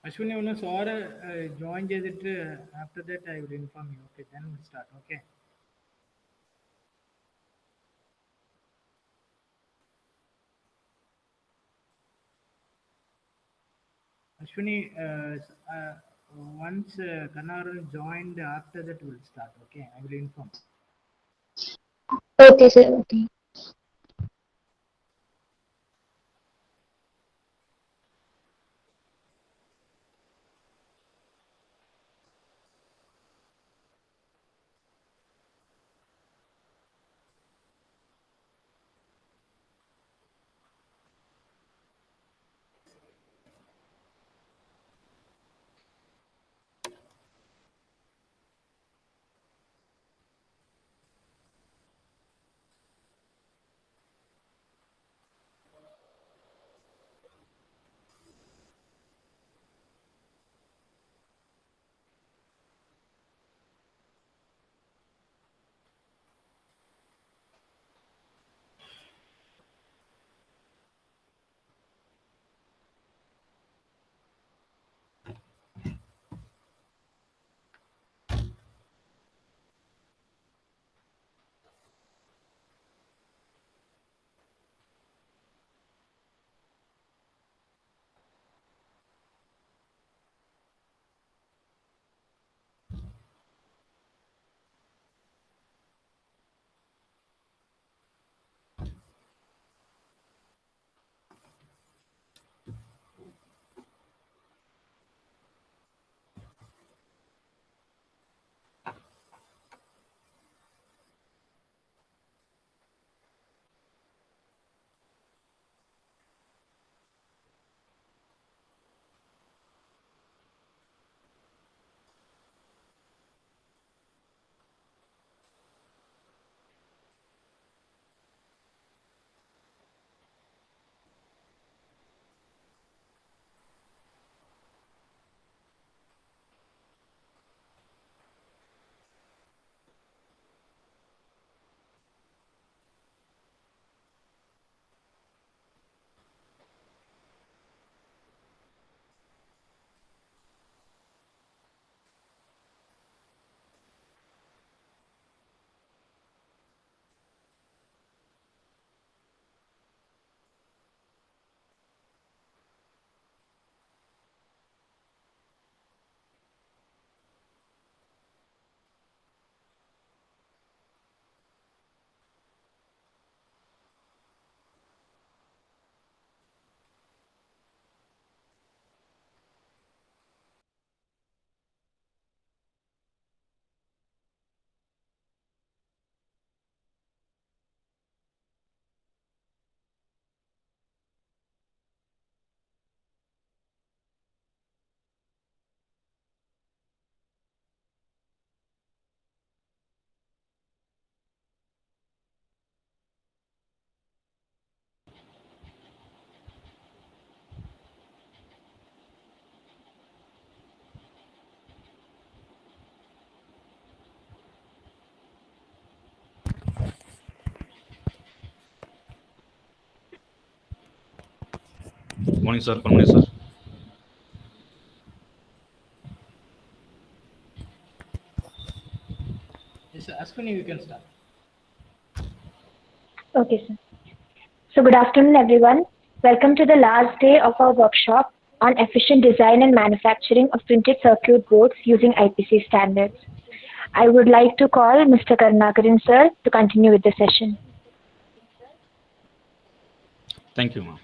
Ashwini, ഒന്ന് സോറ് join ചെയ്തിട്ട് after that I will inform you. Okay, then start. Okay Ashwini, once Karnagaran joined, after that will start. Okay, I will inform. Okay, sir. Okay. Morning, sir. Good morning, sir. Yes, Ashwini, you can start. Okay, sir. So, good afternoon, everyone. Welcome to the last day of our workshop on efficient design and manufacturing of printed circuit boards using IPC standards. I would like to call Mr. Karnakaran, sir, to continue with the session. Thank you, ma'am.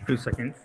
2 seconds.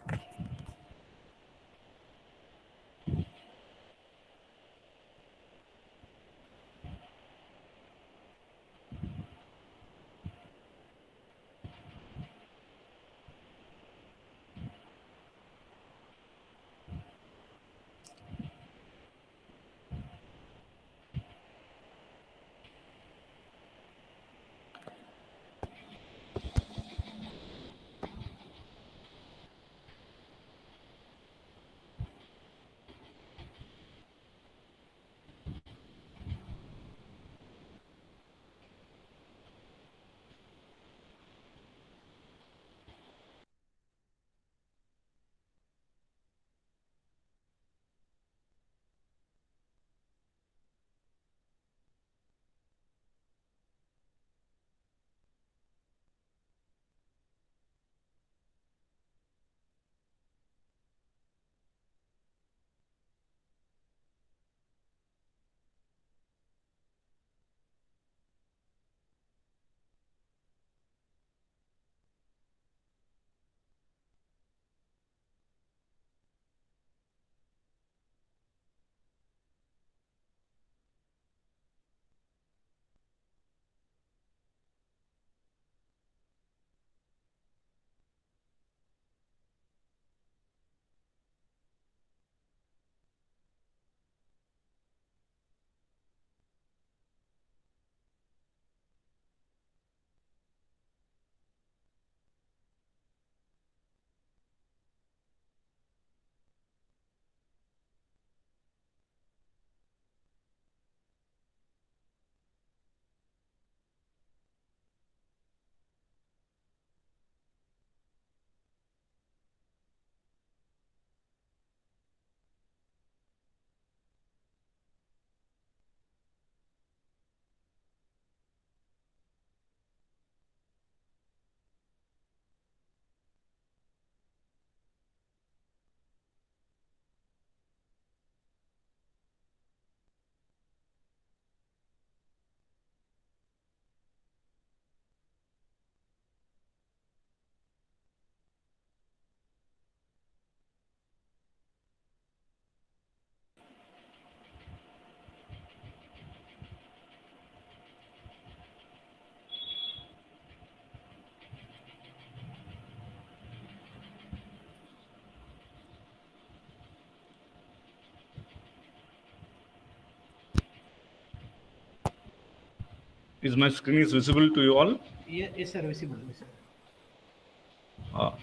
Is my screen is visible to you all? Yes, sir. Visible. Visible.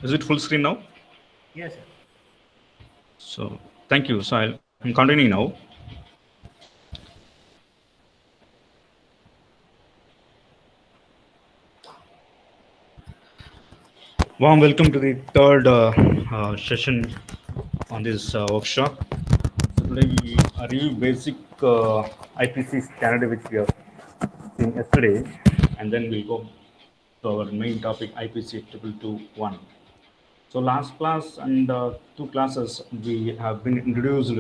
Is it full screen now? Yes, sir. So thank you. So I'm continuing now. Warm welcome to the third session on this workshop. So today we review basic IPC standard which we have seen yesterday, and then we'll go to our main topic IPC 2221. So last class and two classes we have been introduced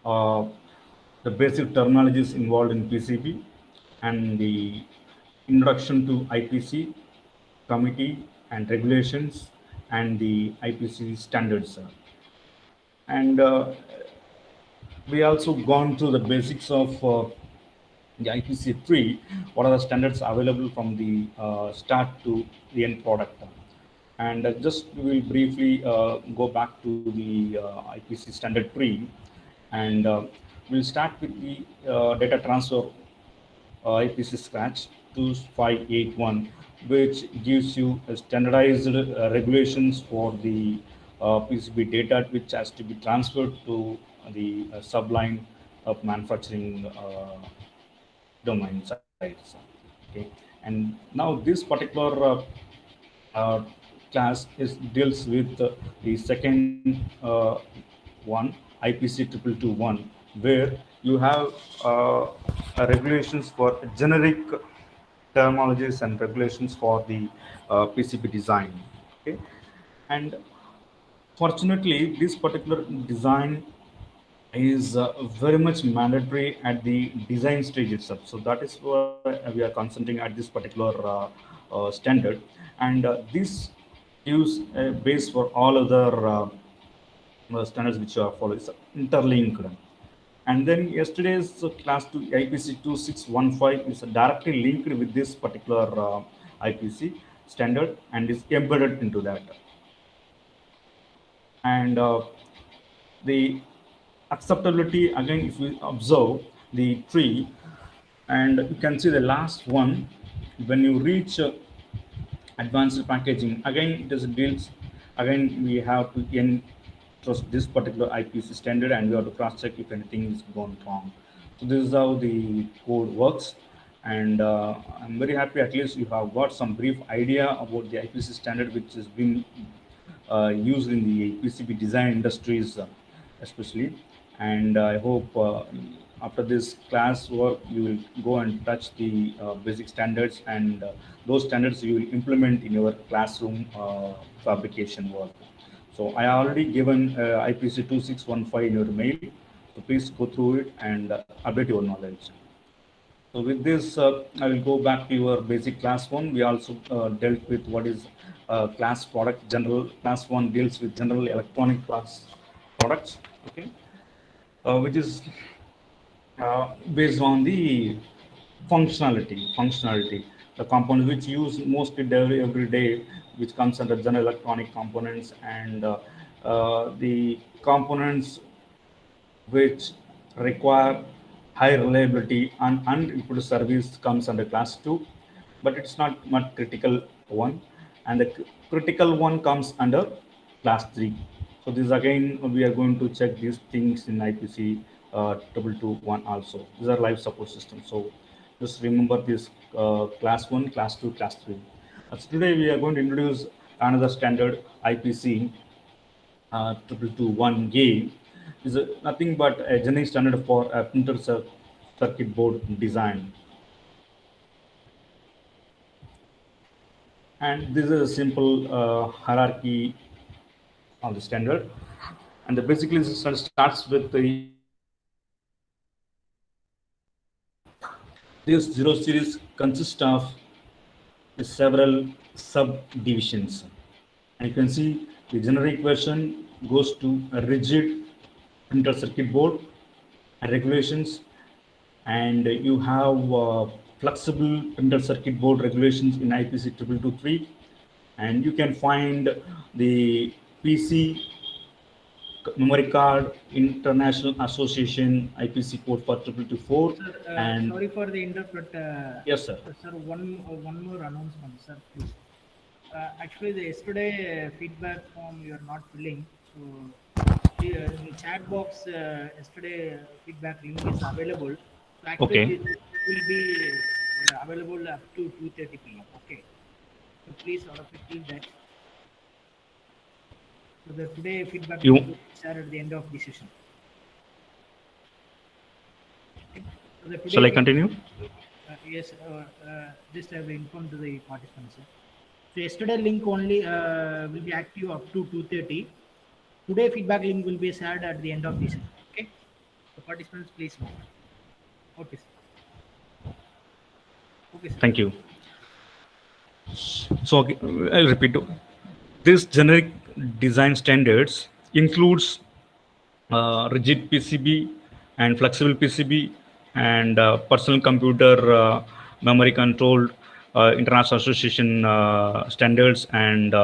uh, the basic terminologies involved in PCB and the introduction to IPC committee and regulations and the IPC standards. And we also gone through the basics of the IPC3, what are the standards available from the start to the end product. And just we will briefly go back to the IPC standard 3, and we'll start with the data transfer IPC scratch 2581, which gives you a standardized regulations for the PCB data which has to be transferred to the subline of manufacturing domain sites. Okay, and now this particular class deals with the second one, IPC 2221, where you have regulations for generic terminologies and regulations for the PCB design. Okay, and fortunately, this particular design is very much mandatory at the design stage itself. So that is why we are concentrating at this particular standard, and this gives a base for all other standards which are followed. It's interlinked. And then yesterday's class 2 IPC 2615 is directly linked with this particular IPC standard and is embedded into that. And the acceptability, again, if we observe the tree, and you can see the last one, when you reach advanced packaging, again it is deals, again we have to trust this particular IPC standard, and we have to cross check if anything is gone wrong. So this is how the code works, and I'm very happy at least you have got some brief idea about the IPC standard which has been used in the PCB design industries especially. And I hope after this class work you will go and touch the basic standards, and those standards you will implement in your classroom fabrication work. So I already given IPC 2615 in your mail, so please go through it and update your knowledge. So with this, I will go back to your basic class 1. We also dealt with what is class product general. Class 1 deals with general electronic class products, okay, which is based on the functionality, the components which use mostly every day, which comes under general electronic components, and the components which require high reliability and uninterrupted service comes under class 2, but it's not much critical one, and the critical one comes under class 3. So this again we are going to check these things in IPC 2221 also. These are life support systems. So just remember this class 1, class 2, class 3. So today we are going to introduce another standard, IPC 2221A. Is nothing but a generic standard for a printed circuit board design. And this is a simple hierarchy on the standard. And the basically starts with this 0 series consists of several subdivisions. And you can see the generic version goes to a rigid printed circuit board and regulations, and you have flexible printed circuit board regulations in IPC 2223, and you can find the PC memory card, International Association IPC code for 2224, Sir, and sorry for the interrupt. yes, sir. Sir, one more announcement, sir, please. Actually, the yesterday feedback form you are not filling. So, in chat box, yesterday feedback link is available. So, actually, Okay. it will be available up to 2:30 p.m. Okay. So, please sort of fill that. So, the today feedback link You will be shared at the end of the session. Okay. So, the shall today I continue? yes, just I will inform to the participants. So yesterday link only will be active up to 2:30. Today feedback link will be shared at the end of the session. Okay. So participants, please note. Okay, sir. Okay, sir. Thank you. So I'll repeat. This generic design standards includes rigid PCB and flexible PCB and personal computer memory controlled international association standards and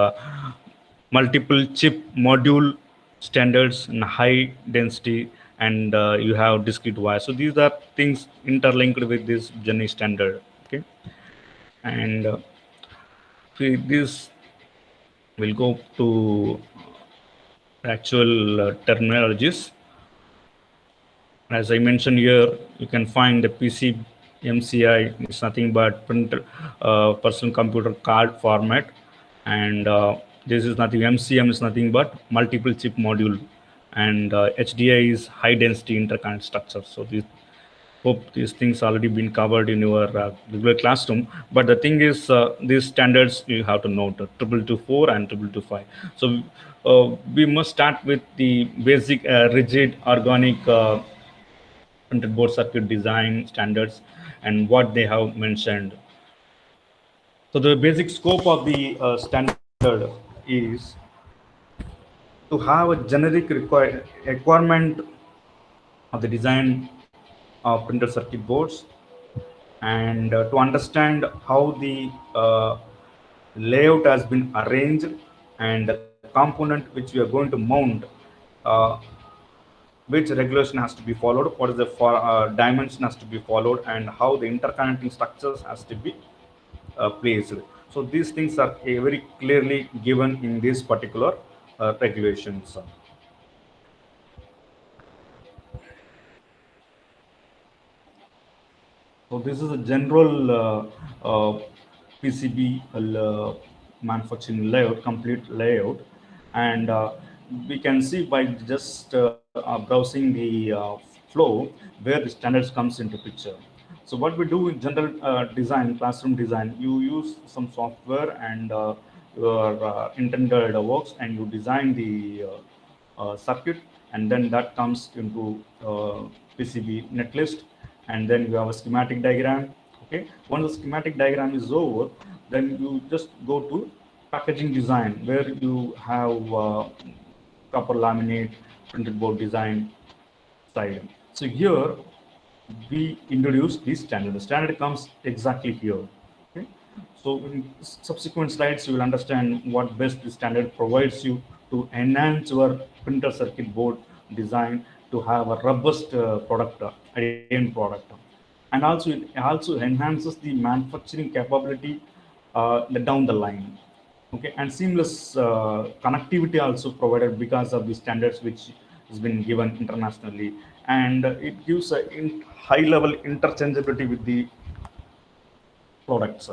multiple chip module standards and high density, and you have discrete wire. So these are things interlinked with this generic standard. Okay, and see this will go to actual terminologies. As I mentioned here, you can find the PC MCI is nothing but printer, personal computer card format, and this is nothing. MCM is nothing but multiple chip module, and HDI is high density interconnect structure. So these hope these things already been covered in your regular classroom. But the thing is, these standards you have to note 2224 and 2225. So we must start with the basic rigid organic printed board circuit design standards and what they have mentioned. So the basic scope of the standard is to have a generic requirement of the design of printed circuit boards, and to understand how the layout has been arranged and the component which we are going to mount, uh, which regulation has to be followed, what is the dimension has to be followed, and how the interconnecting structures has to be placed. So these things are very clearly given in these particular regulations. So this is a general PCB manufacturing layout, complete layout, and we can see by just browsing the flow where the standards comes into picture. So what we do in general design, classroom design, you use some software and your intended works, and you design the circuit, and then that comes into PCB netlist, and then you have a schematic diagram. Okay, once the schematic diagram is over, then you just go to packaging design, where you have copper laminate printed board design side. So here we introduce this standard. The standard comes exactly here. Okay, so in subsequent slides you will understand what best the standard provides you to enhance your printer circuit board design to have a robust product, end product, and also it also enhances the manufacturing capability down the line. Okay, and seamless connectivity also provided because of the standards which has been given internationally, and it gives a high level interchangeability with the products.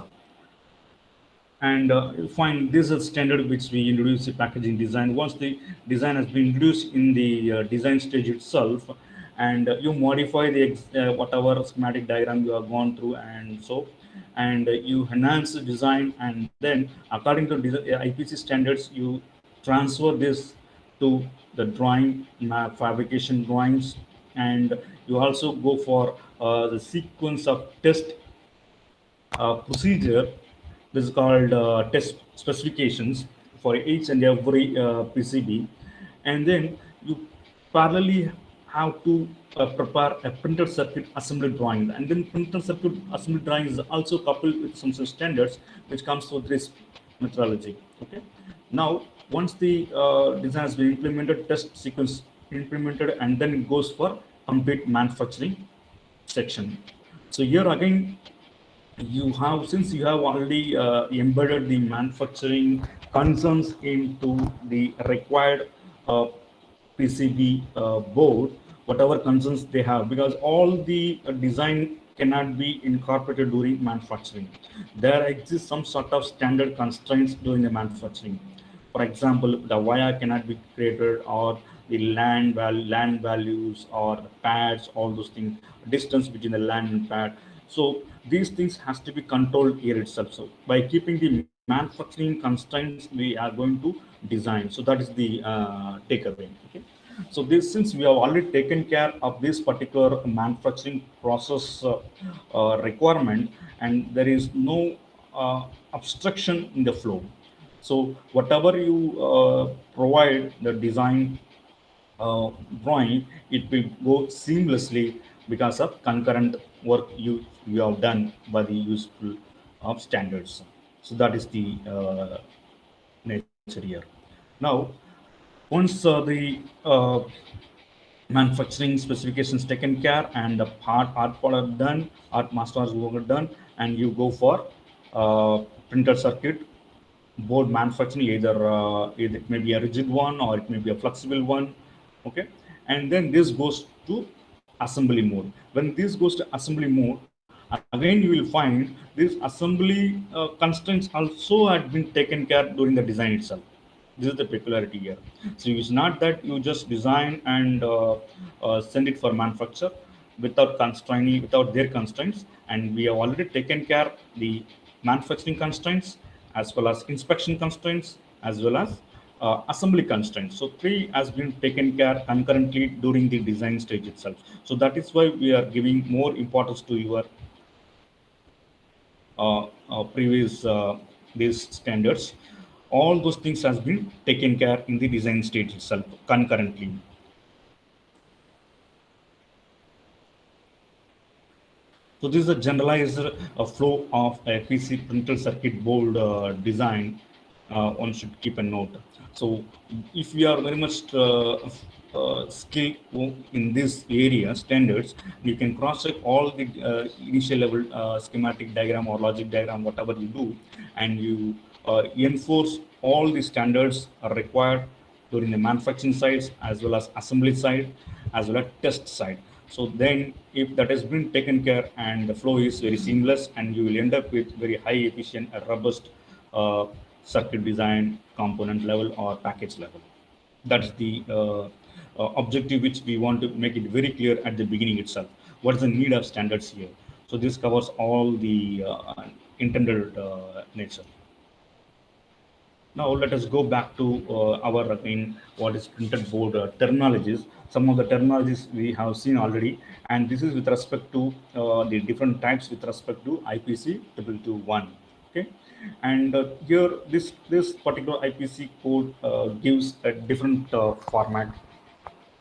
And you find this is a standard which we introduce the packaging design. Once the design has been introduced in the design stage itself, and you modify the whatever schematic diagram you have gone through, and so, and you enhance the design, and then according to IPC standards you transfer this to the drawing fabrication drawings, and you also go for the sequence of test procedure. This is called test specifications for each and every PCB, and then you parallelly have to prepare a printed circuit assembly drawing, and then printed circuit assembly drawing is also coupled with some standards which comes with this methodology. Okay, Now, once the design has been implemented, test sequence implemented, and then it goes for complete manufacturing section. So here again, you have, since you have already embedded the manufacturing concerns into the required PCB board, whatever concerns they have, because all the design cannot be incorporated during manufacturing. There exists some sort of standard constraints during the manufacturing. For example, the wire cannot be created, or the land values, or the pads, all those things, distance between the land and pad. So these things has to be controlled here itself. So by keeping the manufacturing constraints, we are going to design. So that is the takeaway. Okay. So this, since we have already taken care of this particular manufacturing process requirement, and there is no obstruction in the flow. So whatever you provide the design drawing, it will go seamlessly because of concurrent work you have done by the useful of standards. So that is the nature here. Now, once the manufacturing specifications taken care and the art product done, art masters work done, and you go for printed circuit board manufacturing, either it may be a rigid one or it may be a flexible one. Okay, and then this goes to assembly mode. When this goes to assembly mode, again you will find these assembly constraints also had been taken care during the design itself. This is the peculiarity here. So it's not that you just design and send it for manufacture without constraining, without their constraints. And we have already taken care the manufacturing constraints, as well as inspection constraints, as well as assembly constraints. So three has been taken care concurrently during the design stage itself. So that is why we are giving more importance to your previous these standards. All those things has been taken care in the design stage itself concurrently. So this is a generalized flow of a PC printed circuit board design. One should keep a note. So if we are very much skilled in this area standards, you can cross check all the initial level schematic diagram or logic diagram, whatever you do, and you enforce all the standards are required during the manufacturing sides, as well as assembly side, as well as test side. So then if that has been taken care and the flow is very seamless, and you will end up with very high efficient robust circuit design component level or package level. That's the objective which we want to make it very clear at the beginning itself. What is the need of standards here? So this covers all the intended nature. Now let us go back to our again what is printed board terminologies. Some of the terminologies we have seen already, and this is with respect to the different types with respect to IPC 221. Okay, and here this particular IPC code gives a different format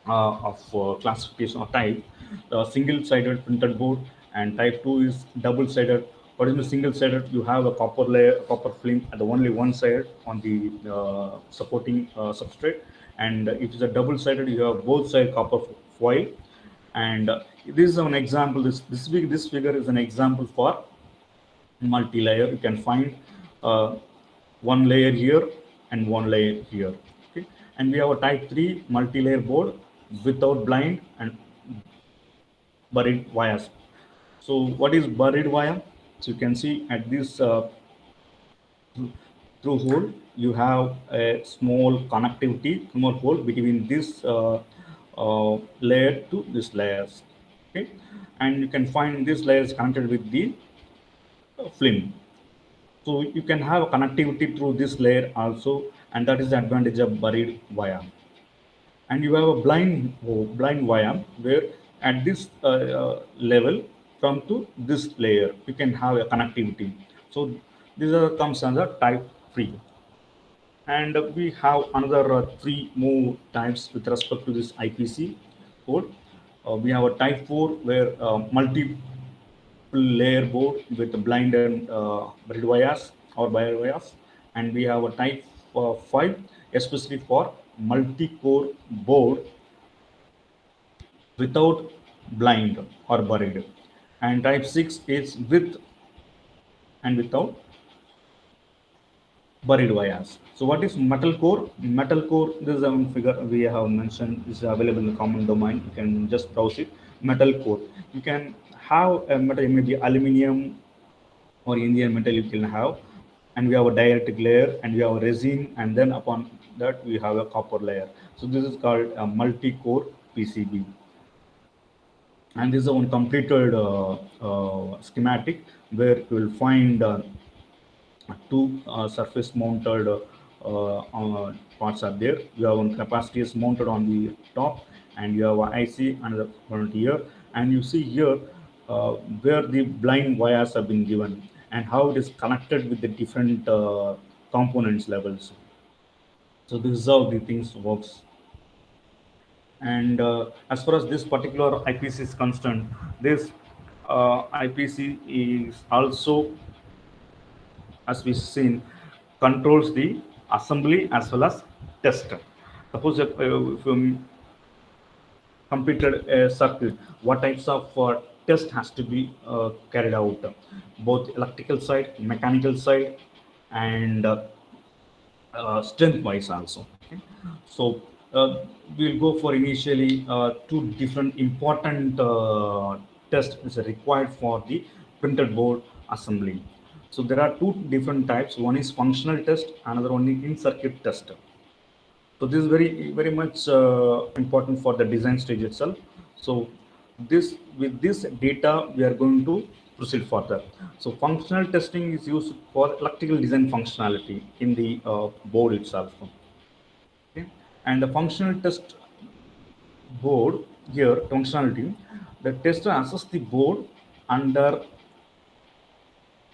of classification or type. Single-sided printed board, and type 2 is double-sided. What is the single-sided? You have a copper layer, copper film at the only one side on the supporting substrate, and if it's a double-sided, you have both side copper foil. And this is an example. This figure is an example for multi-layer. You can find one layer here and one layer here. Okay, and we have a type 3 multi-layer board without blind and buried wires. So what is buried wire? So you can see at this through hole, you have a small connectivity, small hole between this layer to this layers. Okay, and you can find this layer is connected with the film. So you can have a connectivity through this layer also, and that is the advantage of buried wire. And you have a blind wire where at this level from to this layer you can have a connectivity. So these comes under type 3. And we have another 3 more types with respect to this IPC code. We have a type 4 where multi layer board with blind and buried wires or wire wires, and we have a type 5, especially for multi-core board without blind or buried, and type 6 is with and without buried wires. So what is metal core? Metal core, this is a figure we have mentioned, is available in the common domain. You can just browse it. Metal core. You can have a metal, maybe aluminum or Indian metal you can have. And we have a dielectric layer and we have a resin, and then upon that we have a copper layer. So this is called a multi-core PCB. And this is one completed schematic where you will find two surface mounted parts are there. You have one capacitor is mounted on the top, and you have an IC another front here, and you see here where the blind wires have been given and how it is connected with the different components levels. So this is how the things works. And as far as this particular IPC is concerned, this IPC is also, as we've seen, controls the assembly as well as test. Suppose if you completed a circuit, what types of test has to be carried out, both electrical side, mechanical side, and strength wise also. Okay? So we'll go for initially two different important tests is required for the printed board assembly. So there are two different types. One is functional test, another one is in-circuit test. So this is very much important for the design stage itself. So with this data, we are going to proceed further. So functional testing is used for electrical design functionality in the board itself. Okay? And the functional test board here, functionality, the tester assesses the board under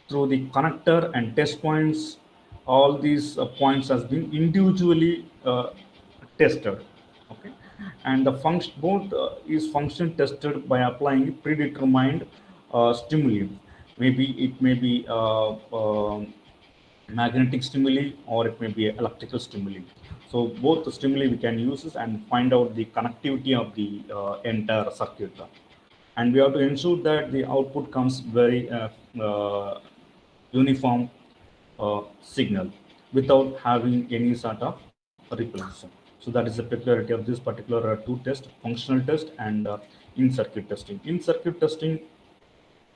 through the connector and test points. All these points has been individually tested. Okay, and the function board is function tested by applying predetermined stimuli. Maybe it may be magnetic stimuli or it may be electrical stimuli. So both the stimuli we can use and find out the connectivity of the entire circuit. And we have to ensure that the output comes very uniform signal without having any sort of ripples. So that is the peculiarity of this particular two test, functional test and in-circuit testing. In-circuit testing,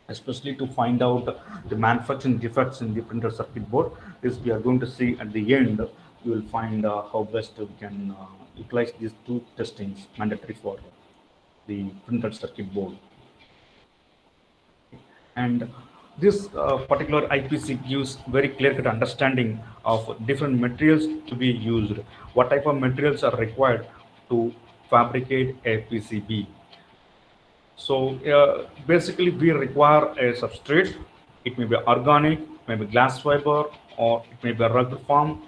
especially to find out the manufacturing defects in the printed circuit board, this we are going to see at the end. You will find how best we can utilize these two testings mandatory for the printed circuit board. And this particular IPC gives very clear-cut understanding of different materials to be used. What type of materials are required to fabricate a PCB? So basically, we require a substrate. It may be organic, maybe glass fiber, or it may be a rugged form,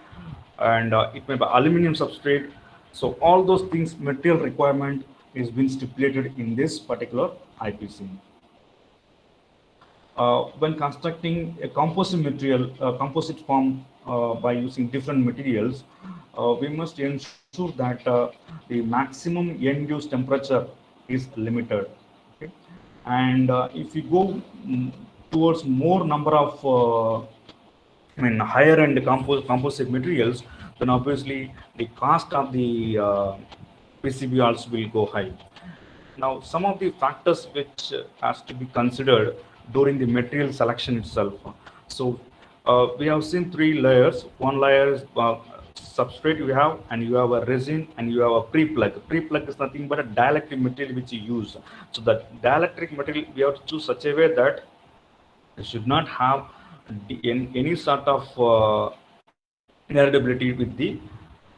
and it may be aluminum substrate. So all those things, material requirement is been stipulated in this particular IPC. When constructing a composite material, composite form by using different materials, we must ensure that the maximum end-use temperature is limited. Okay? And if you go towards more number of, higher-end composite materials, then obviously the cost of the PCB also will go high. Now, some of the factors which has to be considered during the material selection itself. So we have seen three layers. One layer is substrate you have, and you have a resin, and you have a pre-plug. Pre-plug is nothing but a dielectric material which you use. So the dielectric material we have to choose such a way that it should not have any sort of inheritability with the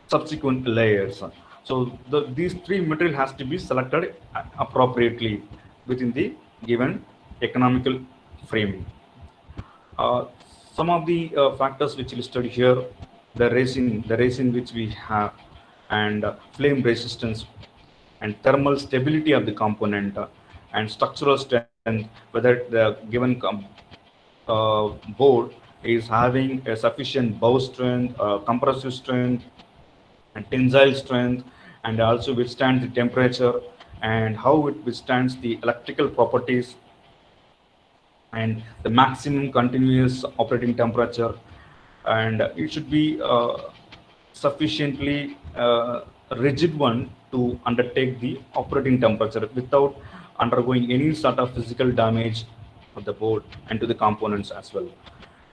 subsequent layers. So these three material has to be selected appropriately within the given economical framing. Some of the factors which listed here, the resin which we have, and flame resistance, and thermal stability of the component, and structural strength, whether the given board is having a sufficient bow strength, compressive strength, and tensile strength, and also withstands the temperature, and how it withstands the electrical properties, and the maximum continuous operating temperature, and it should be sufficiently rigid one to undertake the operating temperature without undergoing any sort of physical damage of the board and to the components as well.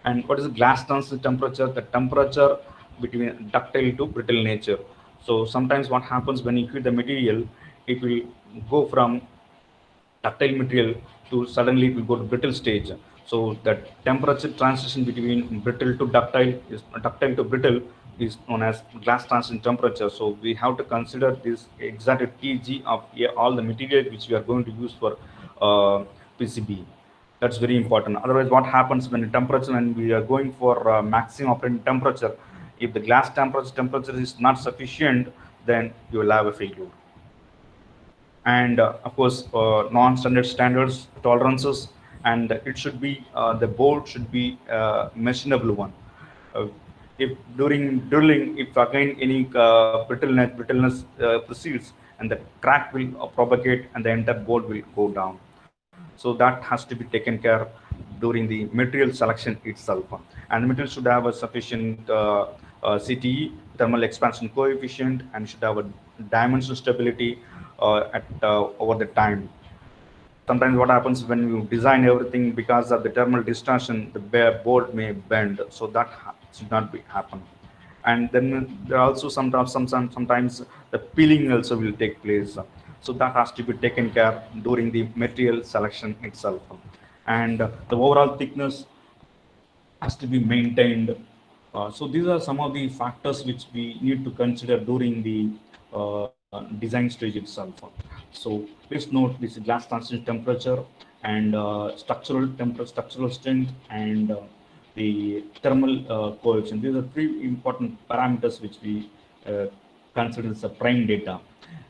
And what is the glass transit temperature? The temperature between ductile to brittle nature. So sometimes what happens when you heat the material, it will go from ductile material to suddenly it will go to brittle stage. So that temperature transition between brittle to ductile is known as glass transition temperature. So we have to consider this exact TG of all the material which we are going to use for PCB. That's very important. Otherwise, what happens when the temperature, when we are going for maximum operating temperature, if the glass temperature is not sufficient, then you will have a failure. And of course, non-standard standards, tolerances, and it should be the board should be machinable one. Uh, if during drilling, if again any brittleness proceeds, and the crack will propagate and the entire board will go down. So that has to be taken care during the material selection itself. And the material should have a sufficient CTE, thermal expansion coefficient, and should have a dimensional stability at over the time. Sometimes what happens when you design everything, because of the thermal distortion, the board may bend, so that should not be happen. And then there are also sometimes the peeling also will take place, so that has to be taken care during the material selection itself. And the overall thickness has to be maintained. So these are some of the factors which we need to consider during the design stage itself. So please note this glass transition temperature and structural strength, and the thermal coefficient. These are three important parameters which we consider as a prime data.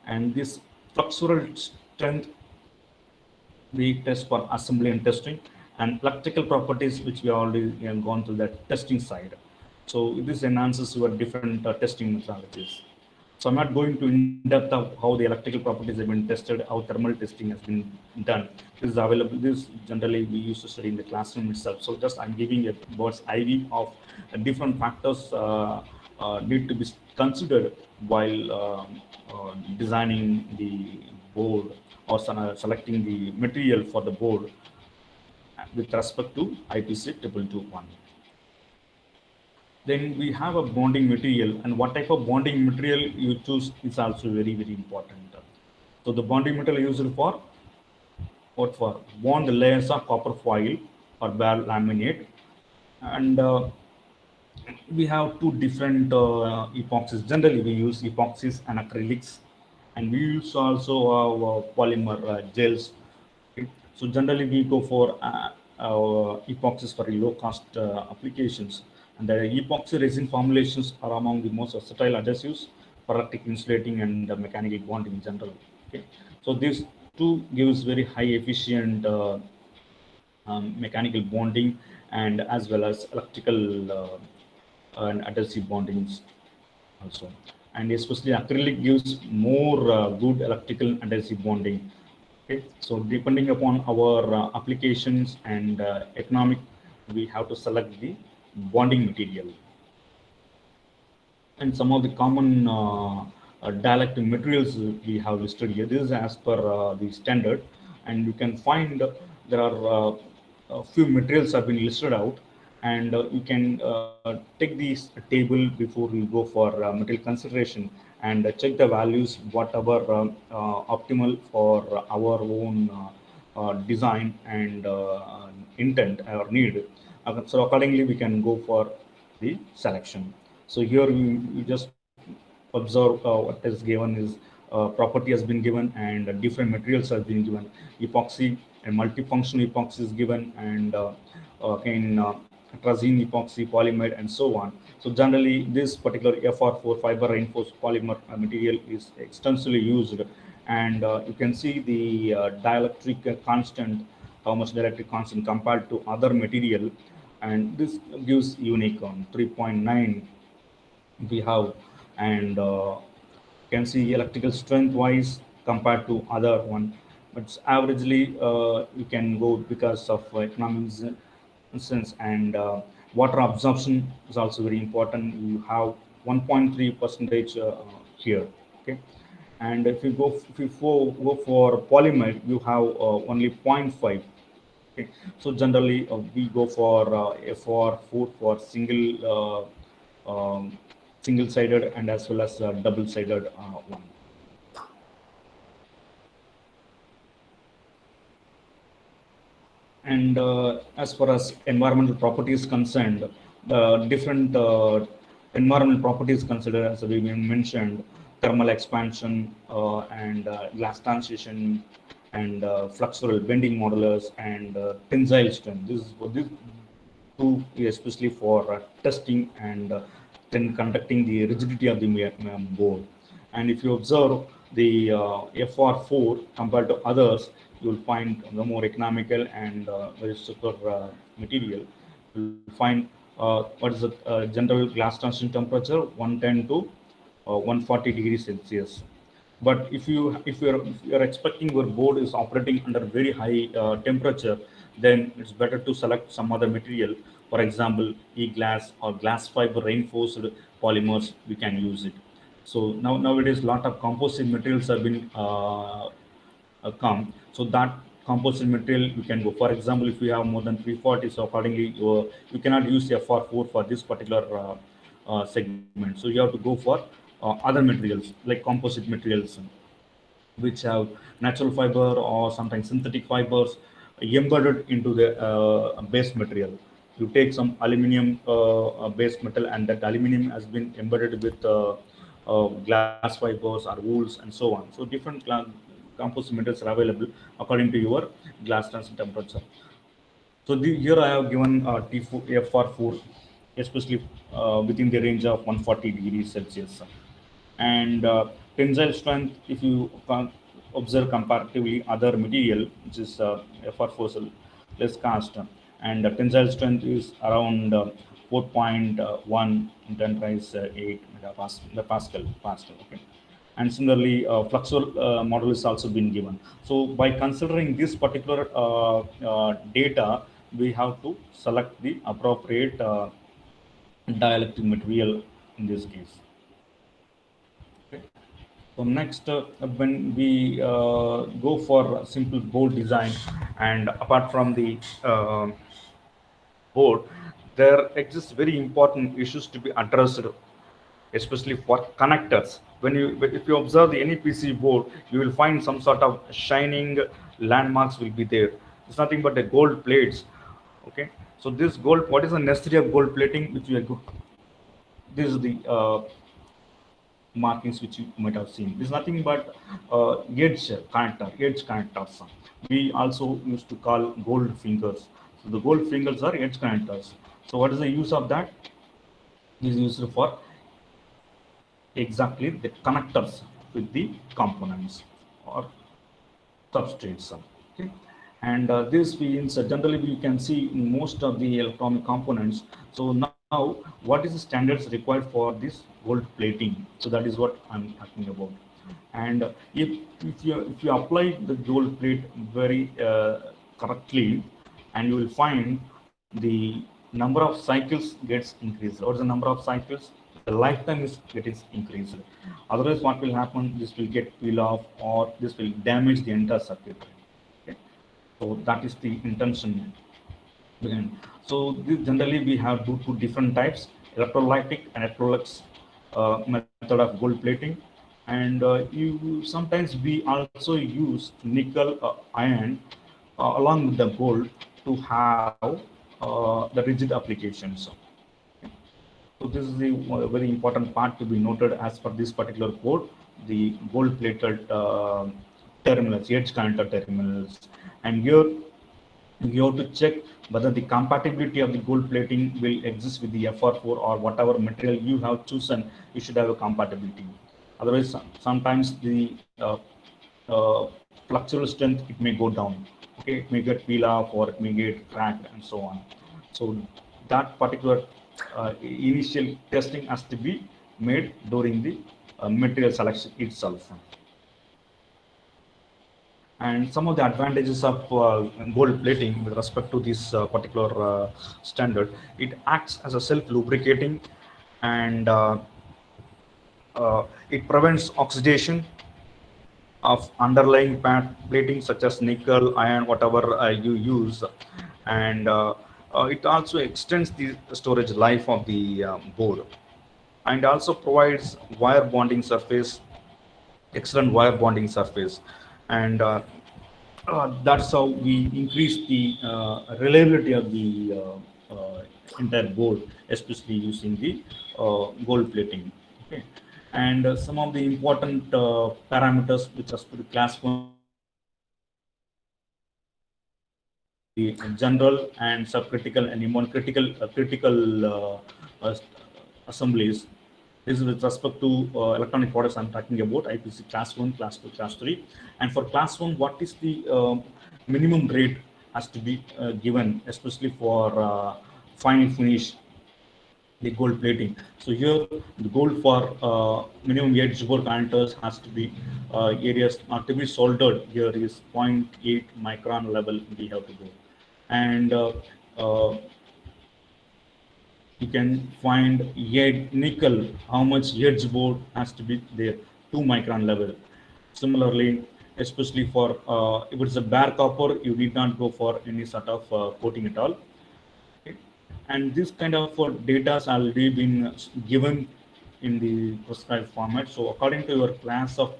And this structural strength we test for assembly and testing, and electrical properties which we already gone through that testing side. So this enhances your different testing methodologies. So I'm not going to in depth of how the electrical properties have been tested, how thermal testing has been done. This is available. This generally we used to study in the classroom itself. So just I'm giving a bird's eye view of different factors need to be considered while designing the board or selecting the material for the board with respect to IPC 2221. Then we have a bonding material, and what type of bonding material you choose is also very, very important. So the bonding material used for what? For bond the layers of copper foil or bare laminate. And we have two different epoxies. Generally we use epoxies and acrylics, and we use also polymer gels. Okay. So generally we go for epoxies for low cost applications, and the epoxy resin formulations are among the most versatile adhesives for electric insulating and mechanical bonding in general. Okay. So these two gives very high efficient mechanical bonding, and as well as electrical and adhesive bondings also. And especially acrylic gives more good electrical adhesive bonding. Okay, so depending upon our applications and economic, we have to select the bonding material. And some of the common dielectric materials we have listed here. This is as per the standard, and you can find there are a few materials have been listed out, and you can take this table before you go for material consideration, and check the values whatever optimal for our own design and intent or need. So accordingly we can go for the selection. So here you just observe what is given is property has been given, and different materials have been given. Epoxy and multifunctional epoxy is given, and again trazine epoxy, polymer, and so on. So generally this particular FR4 fiber reinforced polymer material is extensively used, and you can see the dielectric constant, how much dielectric constant compared to other material. and this gives unique on 3.9 we have, and can see electrical strength wise compared to other one, but averagely you can go because of economics sense, and water absorption is also very important. You have 1.3 percentage here, okay, and if you go for polymer you have only 0.5. Okay. So generally, we go for FR4 for single-sided and as well as double-sided one. And as far as environmental properties concerned, the different environmental properties considered, as we mentioned, thermal expansion and glass transition and flexural bending modulus and tensile strength. This two especially for testing and then conducting the rigidity of the board. And if you observe the FR4 compared to others, you will find the more economical and very super material. You will find what is the general glass transition temperature 110 to 140 degrees Celsius. But if you're expecting your board is operating under very high temperature, then it's better to select some other material. For example, e-glass or glass fiber reinforced polymers. We can use it. So nowadays, lot of composite materials have been come. So that composite material you can go. For example, if you have more than 340, so accordingly you cannot use FR4 for this particular segment. So you have to go for other materials like composite materials, which have natural fiber or sometimes synthetic fibers embedded into the base material. You take some aluminum base metal, and that aluminum has been embedded with glass fibers or wools and so on. So different composite materials are available according to your glass transition temperature. So here I have given FR4, especially within the range of 140 degrees Celsius. And tensile strength, if you observe comparatively other material, which is FR4 less cast, and tensile strength is around 4.1 10 raise 8 Pascal. Okay. And similarly, fluxural model is also been given. So by considering this particular data, we have to select the appropriate dielectric material in this case. Okay. So next, when we go for simple board design, and apart from the board, there exists very important issues to be addressed, especially for connectors. If you observe the NEPC board, you will find some sort of shining landmarks will be there. It's nothing but the gold plates. Okay, so this gold, what is the necessity of gold plating? Which we are this is the markings which you might have seen. This is nothing but edge connectors. We also used to call gold fingers. So the gold fingers are edge connectors. So what is the use of that? This is used for exactly the connectors with the components or substrates. Okay, and this means generally we can see in most of the electronic components. So now, what is the standards required for this gold plating? So that is what I'm talking about. And if you apply the gold plate very correctly, and you will find the number of cycles gets increased. What is the number of cycles? The lifetime is getting increased. Otherwise, what will happen? This will get peel off, or this will damage the entire circuit. Okay? So that is the intention behind. So generally we have two different types: electrolytic and electrolux method of gold plating. And you sometimes we also use nickel iron along with the gold to have the rigid applications. So this is the very important part to be noted as per this particular code, the gold plated terminals, edge connector terminals. And here you have to check whether the compatibility of the gold plating will exist with the FR4 or whatever material you have chosen. You should have a compatibility. Otherwise, sometimes the fluxural strength, it may go down. Okay, it may get peel off or it may get cracked and so on. So that particular initial testing has to be made during the material selection itself. And some of the advantages of gold plating with respect to this particular standard, it acts as a self-lubricating, and it prevents oxidation of underlying plating such as nickel, iron, whatever you use, and it also extends the storage life of the board, and also provides wire bonding surface, excellent wire bonding surface, and that's how we increase the reliability of the entire board, especially using the gold plating. Okay, and some of the important parameters which are the class 1, the general and subcritical and even critical assemblies. This is with respect to electronic products I'm talking about, IPC class 1, class 2, class 3. And for class 1, what is the minimum rate has to be given, especially for final finish, the gold plating. So here, the gold for minimum edge bore connectors has to be areas not to be soldered. Here is 0.8 micron level we have to go. And you can find nickel, how much edge board has to be there, 2 micron level. Similarly, especially for if it's a bare copper, you need not go for any sort of coating at all. Okay. And this kind of data has already been given in the prescribed format. So according to your class of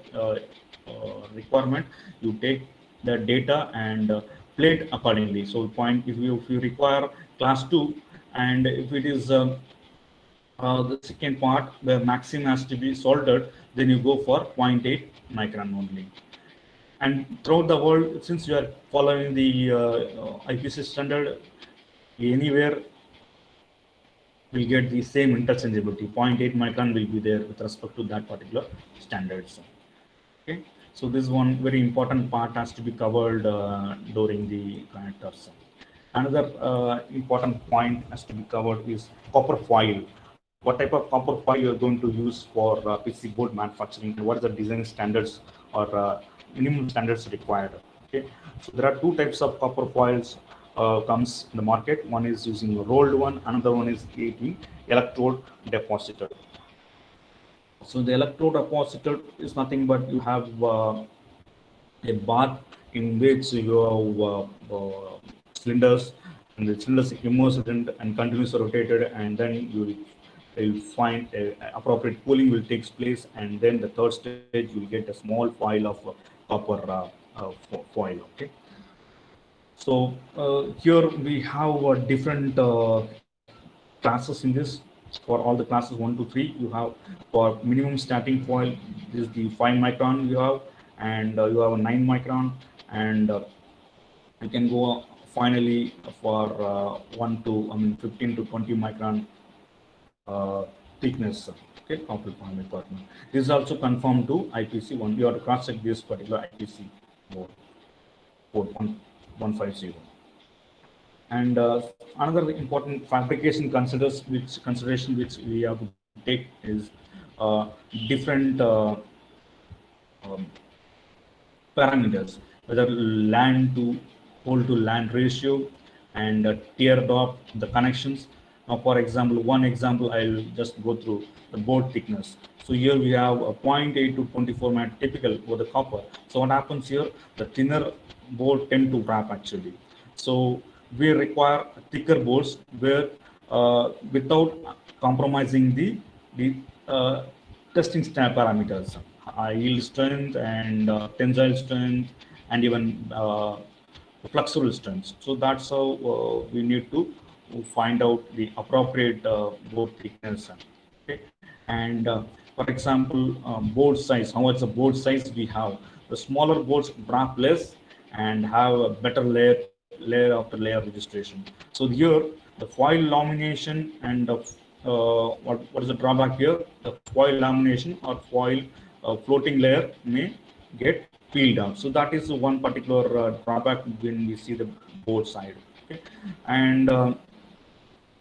requirement, you take the data and plate accordingly. So if you require class 2, and if it is the second part, the maximum has to be soldered, then you go for 0.8 micron only. And throughout the world, since you are following the IPC standard, anywhere will get the same interchangeability. 0.8 micron will be there with respect to that particular standards. Okay, so this one very important part has to be covered during the connectors. Another important point has to be covered is copper foil. What type of copper foil you are going to use for PC board manufacturing, and what are the design standards or minimum standards required? Okay, so there are two types of copper foils comes in the market. One is using a rolled one, another one is getting electrode deposited. So the electrode deposited is nothing but you have a bath in which you have cylinders, and the cylinders immersed and continuously rotated, and then you will find appropriate cooling will take place, and then the third stage you will get a small foil of copper foil. Okay, so here we have different classes in this. For all the classes 1 to 3, you have for minimum starting foil, this is the 5 micron you have, and you have a 9 micron, and you can go finally for 15 to 20 micron thickness. Okay, copper foil requirement. This is also conformed to IPC 1. You have to cross check this particular IPC board 150. And another important fabrication consideration which we have to take is different parameters, whether land to hole to land ratio, and tear drop the connections. Now, for example, one example I'll just go through the board thickness. So here we have a 0.8 to 24 mat typical for the copper. So what happens here? The thinner board tend to wrap actually. So we require thicker boards where without compromising the testing parameters, yield strength and tensile strength, and even flexural strength. So that's how we need to find out the appropriate board thickness. Okay, and for example, board size. How much the board size we have? The smaller boards wrap less and have a better layer after layer registration. So here the foil lamination and what is the drawback here? The foil lamination or foil floating layer may get peeled off. So that is one particular drawback when we see the board side. Okay, and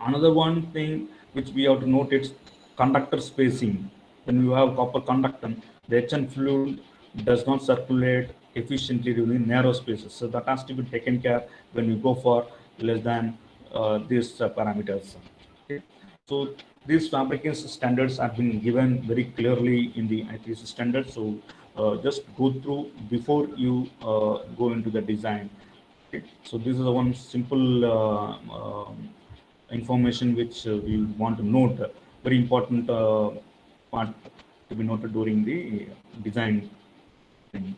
Another one thing which we have to note is conductor spacing. When you have copper conductor, the HN fluid does not circulate efficiently during narrow spaces. So that has to be taken care when you go for less than these parameters. Okay. So these fabrication standards have been given very clearly in the IPC standard. So just go through before you go into the design. Okay. So this is one simple information which we want to note, very important part to be noted during the design thing.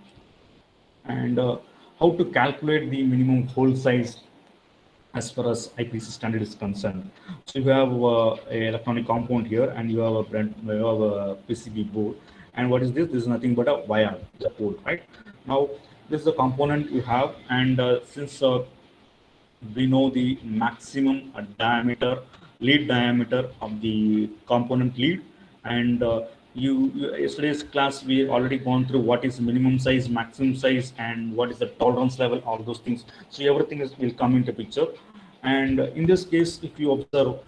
And how to calculate the minimum hole size as far as IPC standard is concerned. So you have a electronic compound here, and you have a PCB board. And what is this? This is nothing but a wire, the port, right? Now this is the component you have, and since we know the maximum diameter, lead diameter of the component lead, and yesterday's class we already gone through what is minimum size, maximum size, and what is the tolerance level, all those things. So everything will come into picture. And in this case, if you observe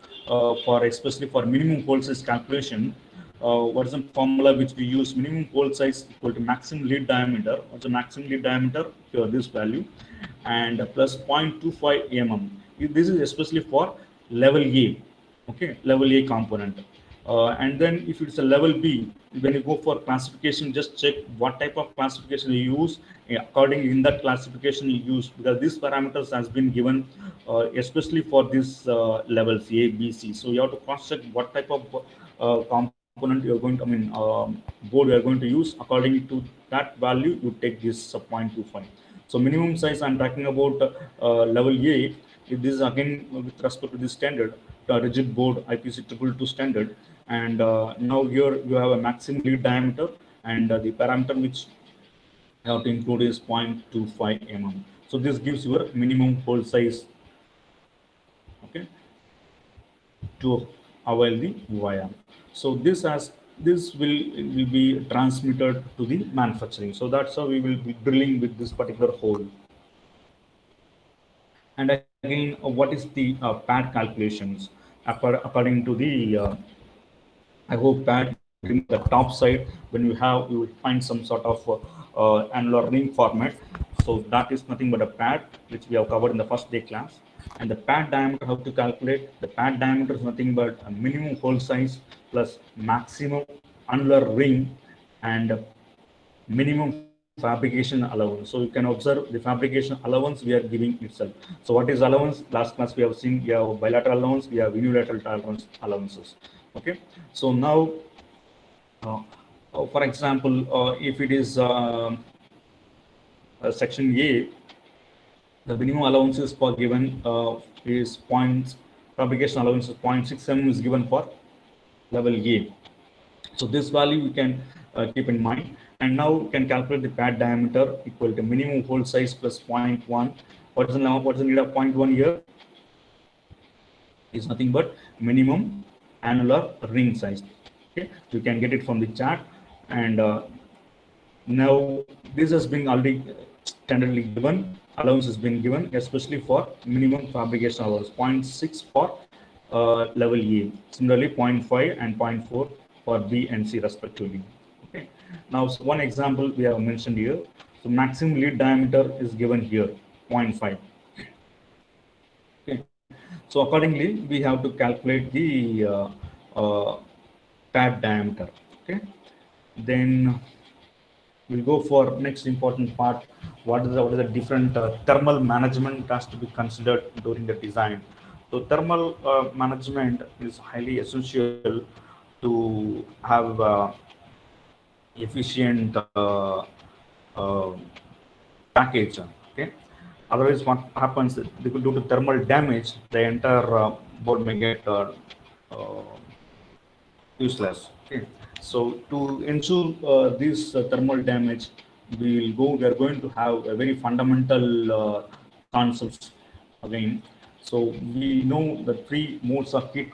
for especially for minimum hole size calculation, what is the formula which we use? Minimum hole size equal to maximum lead diameter. What's the maximum lead diameter? Here, this value, and plus 0.25 mm. This is especially for level A, okay, level A component. And then if it's a level B, when you go for classification, just check what type of classification you use. According in that classification you use, because these parameters has been given especially for these levels A, B, C. So you have to cross check what type of component you are going to, board you are going to use. According to that value, you take this 0.25. So minimum size I'm talking about level A. If this is again with respect to the standard, rigid board IPC 222 standard, and now here you have a maximum lead diameter, and the parameter which you have to include is 0.25 mm. So this gives your minimum hole size, okay, to avail the wire. So this will be transmitted to the manufacturing. So that's how we will be drilling with this particular hole. And again, what is the pad calculations according to the I hope pad in the top side, when you will find some sort of annular ring format. So that is nothing but a pad, which we have covered in the first day class. And the pad diameter, how to calculate? The pad diameter is nothing but a minimum hole size plus maximum annular ring and minimum fabrication allowance. So you can observe the fabrication allowance we are giving itself. So what is allowance? Last class we have seen we have bilateral allowance, we have unilateral tolerance allowances. Okay. So now, for example, if it is section A, the minimum allowances for given is fabrication allowance is 0.6 mm is given for level A. So this value we can keep in mind, and now we can calculate the pad diameter equal to minimum hole size plus 0.1. What is the need of 0.1 here? Is nothing but minimum annular ring size. Okay, you can get it from the chart, and now this has been already standardly given. Allowance has been given, especially for minimum fabrication allowance 0.6 for level A. Similarly, 0.5 and 0.4 for B and C respectively. Okay. Now, so one example we have mentioned here. So maximum lead diameter is given here, 0.5. Okay. So accordingly, we have to calculate the pad diameter. Okay. Then we'll go for next important part. What is the different thermal management has to be considered during the design. So thermal management is highly essential to have efficient package. Okay. Otherwise, what happens? Due to thermal damage, the entire board may get useless. Okay. So to ensure this thermal damage, we are going to have a very fundamental concepts again. So we know the three modes of heat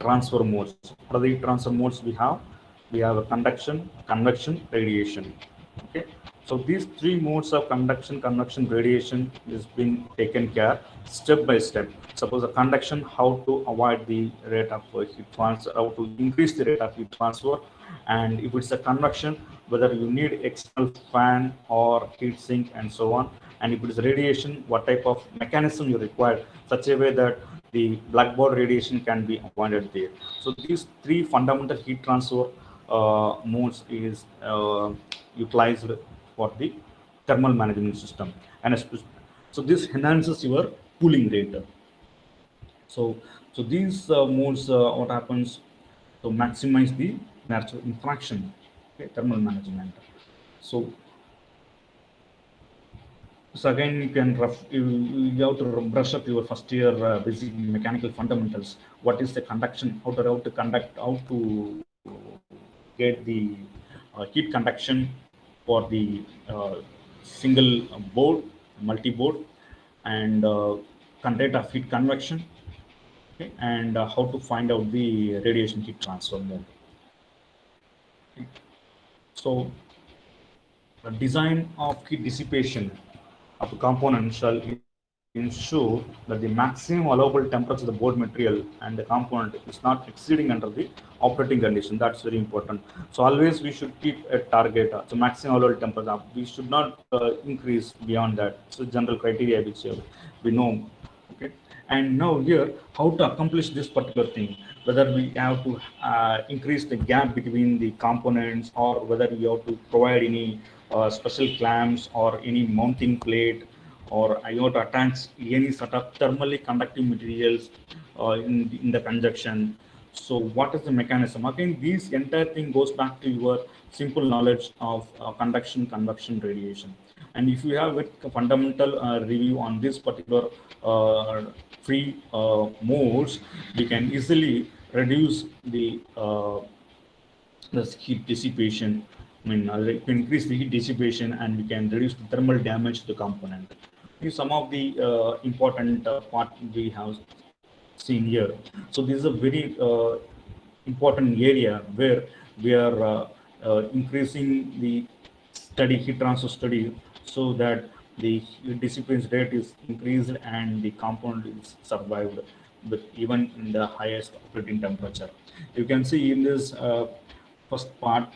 transfer modes. What are the transfer modes we have? We have a conduction, convection, radiation. Okay. So these three modes of conduction, convection, radiation is being taken care step by step. Suppose a conduction, how to avoid the rate of heat transfer, how to increase the rate of heat transfer, and if it's a convection, whether you need external fan or heat sink and so on. And if it is radiation, what type of mechanism you require, such a way that the blackboard radiation can be avoided there. So these three fundamental heat transfer modes is utilized for the thermal management system, and so this enhances your cooling rate. So these modes, what happens to maximize the natural interaction, okay, thermal management. So so again, you can you have to brush up your first year basic mechanical fundamentals. What is the conduction? How to conduct? How to get the heat conduction for the single board, multi-board, and rate of heat convection, okay, and how to find out the radiation heat transfer mode. Okay. So the design of heat dissipation of a component shall ensure that the maximum allowable temperature of the board material and the component is not exceeding under the operating condition. That's very important. So always we should keep a target, so maximum allowable temperature. We should not increase beyond that. So general criteria which we know. Okay. And now here, how to accomplish this particular thing, whether we have to increase the gap between the components, or whether we have to provide any special clamps or any mounting plate, or I want to attach any sort of thermally conductive materials in the conjunction. So what is the mechanism? Again, this entire thing goes back to your simple knowledge of conduction, convection, radiation. And if you have a fundamental review on this particular three modes, we can easily reduce the heat dissipation. I mean, increase the heat dissipation, and we can reduce the thermal damage to the component. These some of the important part we have seen here. So this is a very important area where we are increasing the heat transfer study, so that the heat dissipation rate is increased and the component is survived with even in the highest operating temperature. You can see in this first part,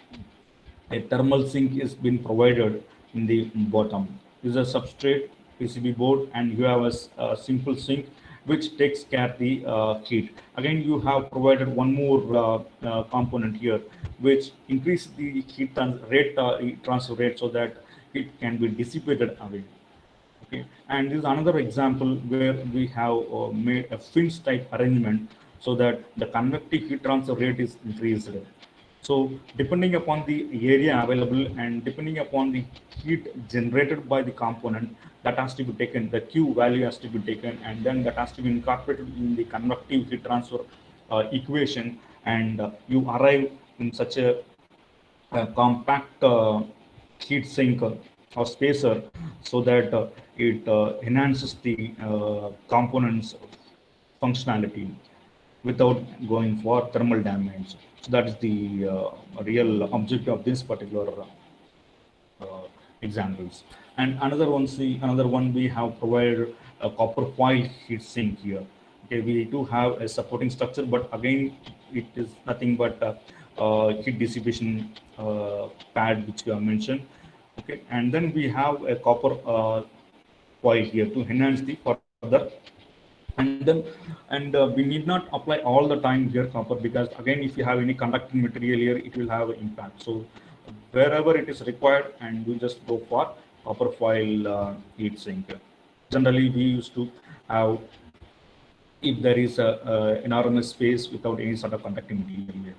a thermal sink is being provided in the bottom. This is a substrate PCB board, and you have a simple sink which takes care of the heat. Again, you have provided one more component here, which increases the heat transfer rate, so that it can be dissipated away. Okay, and this is another example where we have made a fins type arrangement, so that the convective heat transfer rate is increased. So depending upon the area available and depending upon the heat generated by the component, that has to be taken, the Q value has to be taken, and then that has to be incorporated in the convective heat transfer equation, and you arrive in such a compact heat sink or spacer, so that it enhances the components functionality without going for thermal damage. So that is the real objective of this particular examples. And another one we have provided a copper foil heat sink here. Okay, we do have a supporting structure, but again, it is nothing but heat dissipation pad which we have mentioned. Okay, and then we have a copper foil here to enhance the further. And we need not apply all the time here copper, because again, if you have any conducting material here, it will have an impact. So wherever it is required, and we just go for copper foil heat sink. Generally, we used to have, if there is a enormous space without any sort of conducting material here.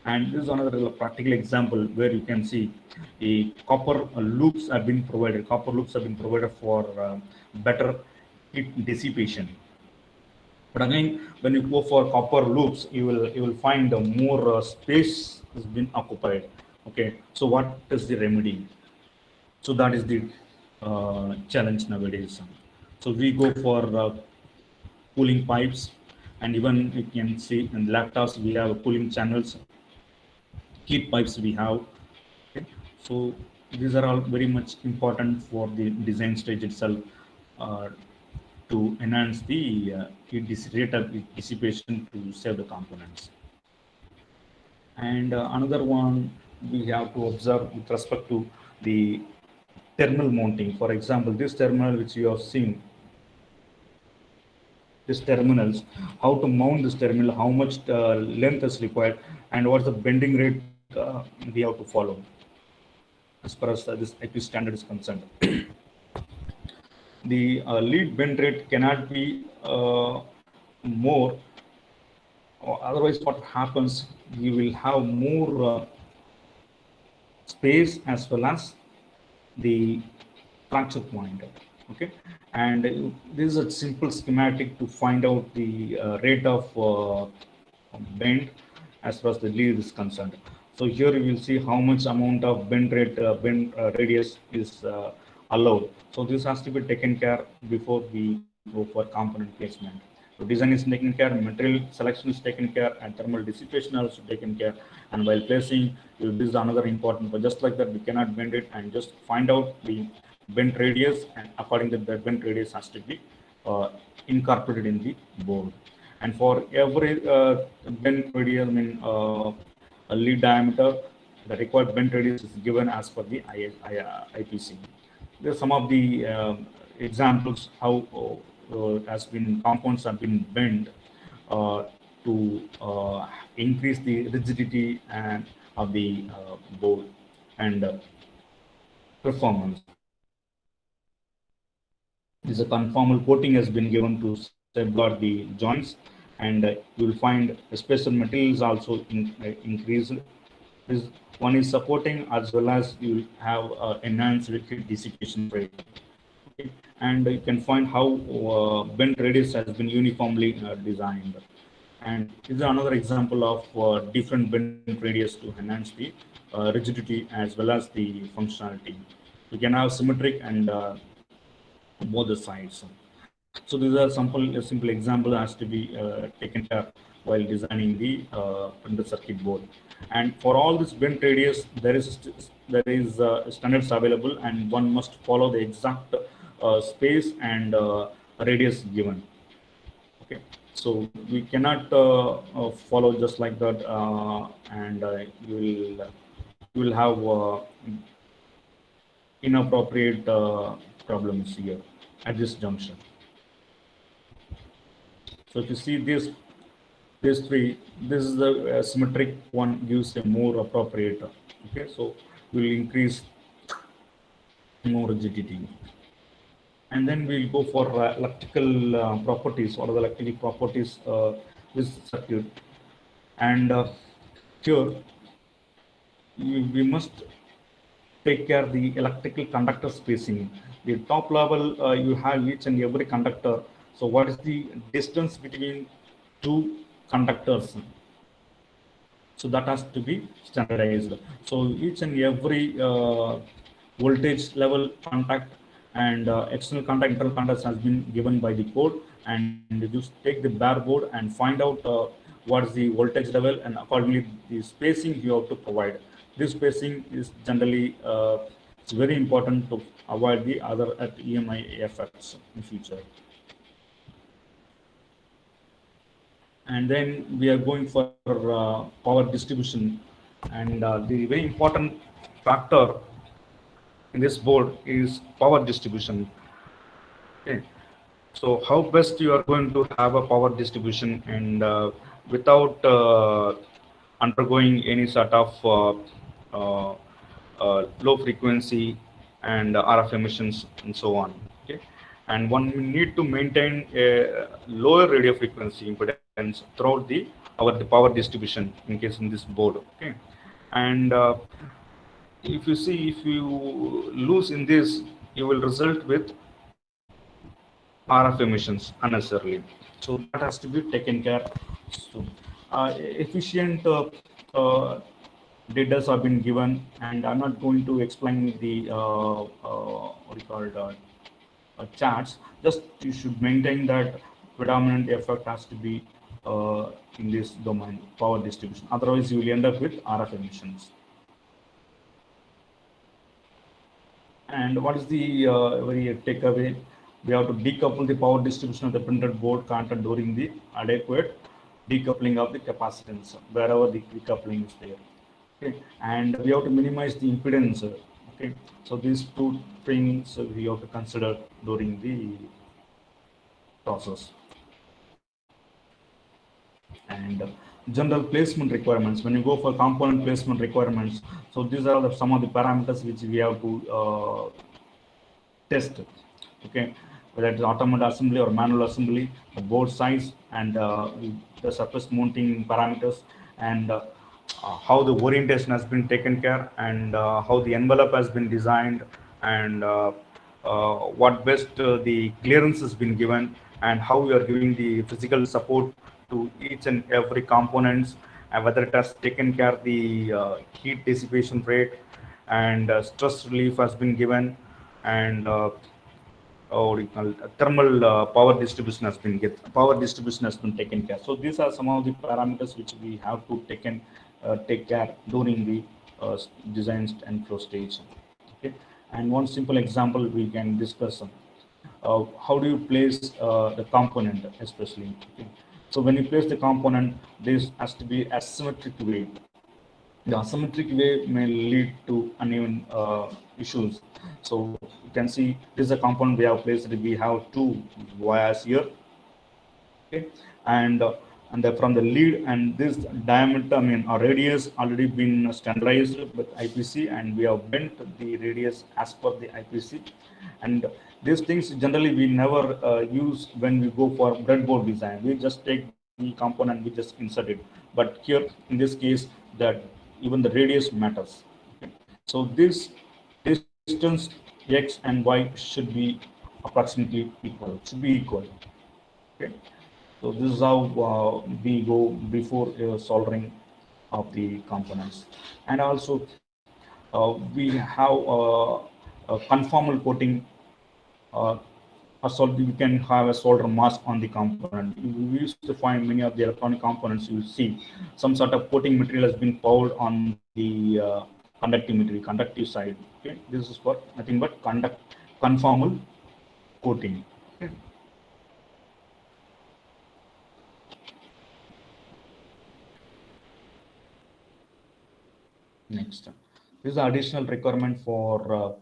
And this is another practical example where you can see the copper loops have been provided. Copper loops have been provided for better heat dissipation. But again, when you go for copper loops, you will find more space has been occupied. Okay, so what is the remedy? So that is the challenge nowadays. So we go for cooling pipes, and even you can see in laptops we have cooling channels, heat pipes we have. Okay. So these are all very much important for the design stage itself, uh, to enhance the rate of dissipation to save the components. And another one we have to observe with respect to the terminal mounting. For example, this terminal which you have seen, this terminals, how to mount this terminal, how much length is required, and what's the bending rate we have to follow as far as this IP standard is concerned. The lead bend rate cannot be more, or otherwise what happens, you will have more space as well as the fracture point. Okay, and this is a simple schematic to find out the rate of bend as far as the lead is concerned. So here you will see how much amount of bend rate, bend radius is allowed. So this has to be taken care before we go for component placement. So design is taken care, material selection is taken care, and thermal dissipation also taken care. And while placing, this is another important. But just like that, we cannot bend it and just find out the bend radius, and according to that bend radius has to be incorporated in the board. And for every bend radius, I mean a lead diameter, the required bend radius is given as per the IPC. There are some of the examples how has been compounds have been bent to increase the rigidity and of the board and performance. This a conformal coating has been given to safeguard the joints, and you will find special materials also increased. This one is supporting as well as you will have enhanced liquid dissipation rate. Okay. And you can find how bend radius has been uniformly designed. And this is another example of different bend radius to enhance the rigidity as well as the functionality. You can have symmetric and both the sides. So these are simple example has to be taken care while designing the printed circuit board. And for all this bend radius, there is standards available, and one must follow the exact space and radius given. Okay, so we cannot follow just like that, and you will have inappropriate problems here at this junction. So if you see these three, this is the symmetric one gives a more appropriate. Okay, so we'll increase more rigidity, and then we'll go for electrical properties. What are the electrical properties this circuit? And here we must take care of the electrical conductor spacing. The top level you have each and every conductor. So what is the distance between two conductors? So that has to be standardized. So each and every voltage level contact and external contact, internal contacts has been given by the code, and you just take the bare board and find out what is the voltage level, and accordingly the spacing you have to provide. This spacing is generally it's very important to avoid the other EMI effects in future. And then we are going for power distribution, and the very important factor in this board is power distribution. Okay, so how best you are going to have a power distribution, and without undergoing any sort of low frequency and RF emissions and so on. Okay, and one need to maintain a lower radio frequency impedance throughout the power distribution in case in this board. Okay, and if you lose in this, you will result with RF emissions unnecessarily. So that has to be taken care. So efficient data have been given, and I'm not going to explain the what you call charts. Just you should maintain that predominant effect has to be in this domain, power distribution. Otherwise, you will end up with RF emissions. And what is the very takeaway? We have to decouple the power distribution of the printed board content during the adequate decoupling of the capacitance wherever the decoupling is there. Okay, and we have to minimize the impedance. Okay, so these two things we have to consider during the process. And general placement requirements, when you go for component placement requirements, so these are some of the parameters which we have to test. Okay, whether it's automated assembly or manual assembly, the board size, and the surface mounting parameters, and how the orientation has been taken care, and how the envelope has been designed, and what best the clearance has been given, and how we are giving the physical support to each and every components, and whether it has taken care the heat dissipation rate, and stress relief has been given, and what do you call it, thermal power distribution has been taken care. So these are some of the parameters which we have to take care during the design and flow stage. Okay, and one simple example we can discuss. How do you place the component, especially? Okay. So when you place the component, this has to be asymmetric way. The asymmetric way may lead to uneven issues. So you can see this is a component we have placed. We have two wires here, okay, and from the lead and this diameter, I mean, our radius already been standardized with IPC, and we have bent the radius as per the IPC. And these things generally we never use when we go for breadboard design. We just take the component, we just insert it. But here in this case, that even the radius matters. Okay. So this distance x and y should be approximately equal. Should be equal. Okay. So this is how we go before soldering of the components. And also we have a conformal coating, we can have a solder mask on the component. We used to find many of the electronic components, you see some sort of coating material has been poured on the conductive side. Okay, this is for nothing but conformal coating. Okay. Next, this is the additional requirement for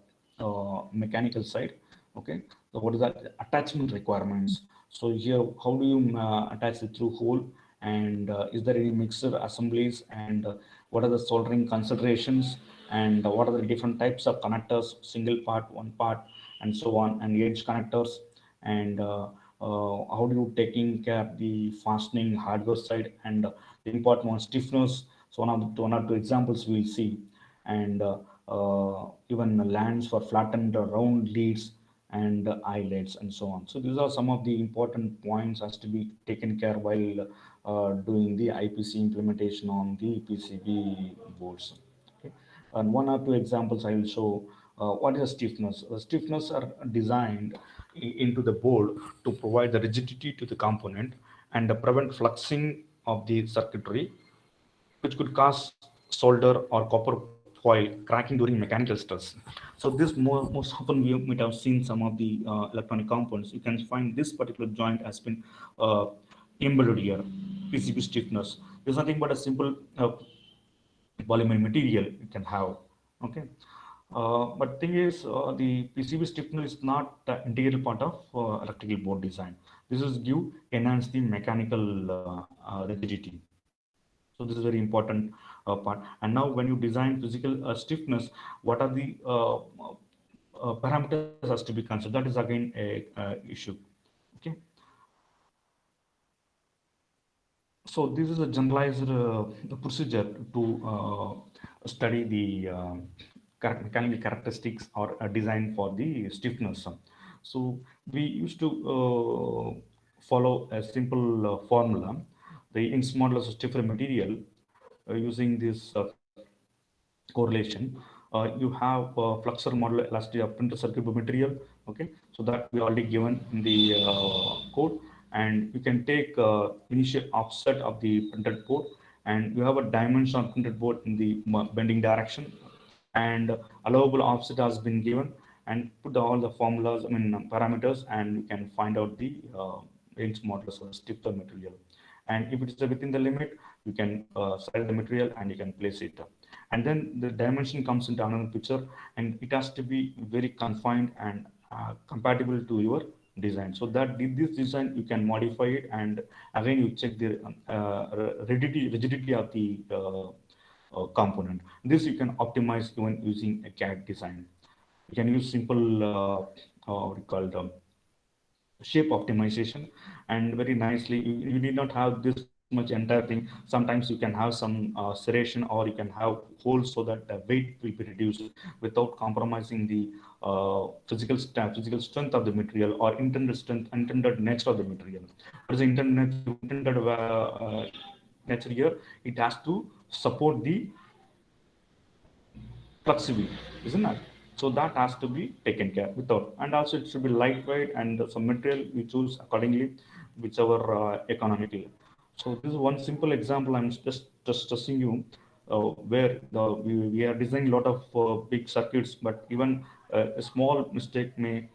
mechanical side. Okay, so what is that? Attachment requirements. So here, how do you attach the through hole, and is there any mixer assemblies, and what are the soldering considerations, and what are the different types of connectors, single part, one part, and so on, and edge connectors, and how do you taking care of the fastening hardware side, and the important one, stiffness. So one or two examples we'll see, and even lands for flattened round leads, and eyelets, and so on. So these are some of the important points has to be taken care while doing the IPC implementation on the PCB boards. Okay. And one or two examples I will show. What is a stiffness? Stiffness are designed into the board to provide the rigidity to the component and prevent fluxing of the circuitry, which could cause solder or copper foil cracking during mechanical stress. So this most often we might have seen some of the electronic components. You can find this particular joint has been embedded here, PCB stiffness. There's nothing but a simple polymer material you can have. Okay. But thing is, the PCB stiffness is not the integral part of electrical board design. This is enhance the mechanical rigidity. So this is very important part. And now when you design physical stiffness, what are the parameters has to be considered? That is again a issue. Okay. So this is a generalized procedure to study the mechanical characteristics or design for the stiffness. So we used to follow a simple formula, the Young's modulus of stiffer material, using this correlation. You have fluxor modular elasticity of printed circuit board material. Okay, so that we already given in the code, and you can take initial offset of the printed board, and you have a dimension of printed board in the bending direction, and allowable offset has been given, and put all the formulas, I mean parameters, and you can find out the Young's modulus or stiffness material. And if it is within the limit, you can select the material and you can place it. And then the dimension comes into another picture, and it has to be very confined and compatible to your design. So that this design you can modify it, and again you check the rigidity of the component. This you can optimize even using a CAD design. You can use simple what we call shape optimization, and very nicely you need not have this much entire thing. Sometimes you can have some serration, or you can have holes so that the weight will be reduced without compromising the physical strength of the material, or intended nature of the material. What is the intended nature here? It has to support the flexibility, isn't it? So that has to be taken care without, and also it should be lightweight, and some material we choose accordingly, whichever economically. So this is one simple example. I'm just stressing you where we are designing a lot of big circuits, but even a small mistake may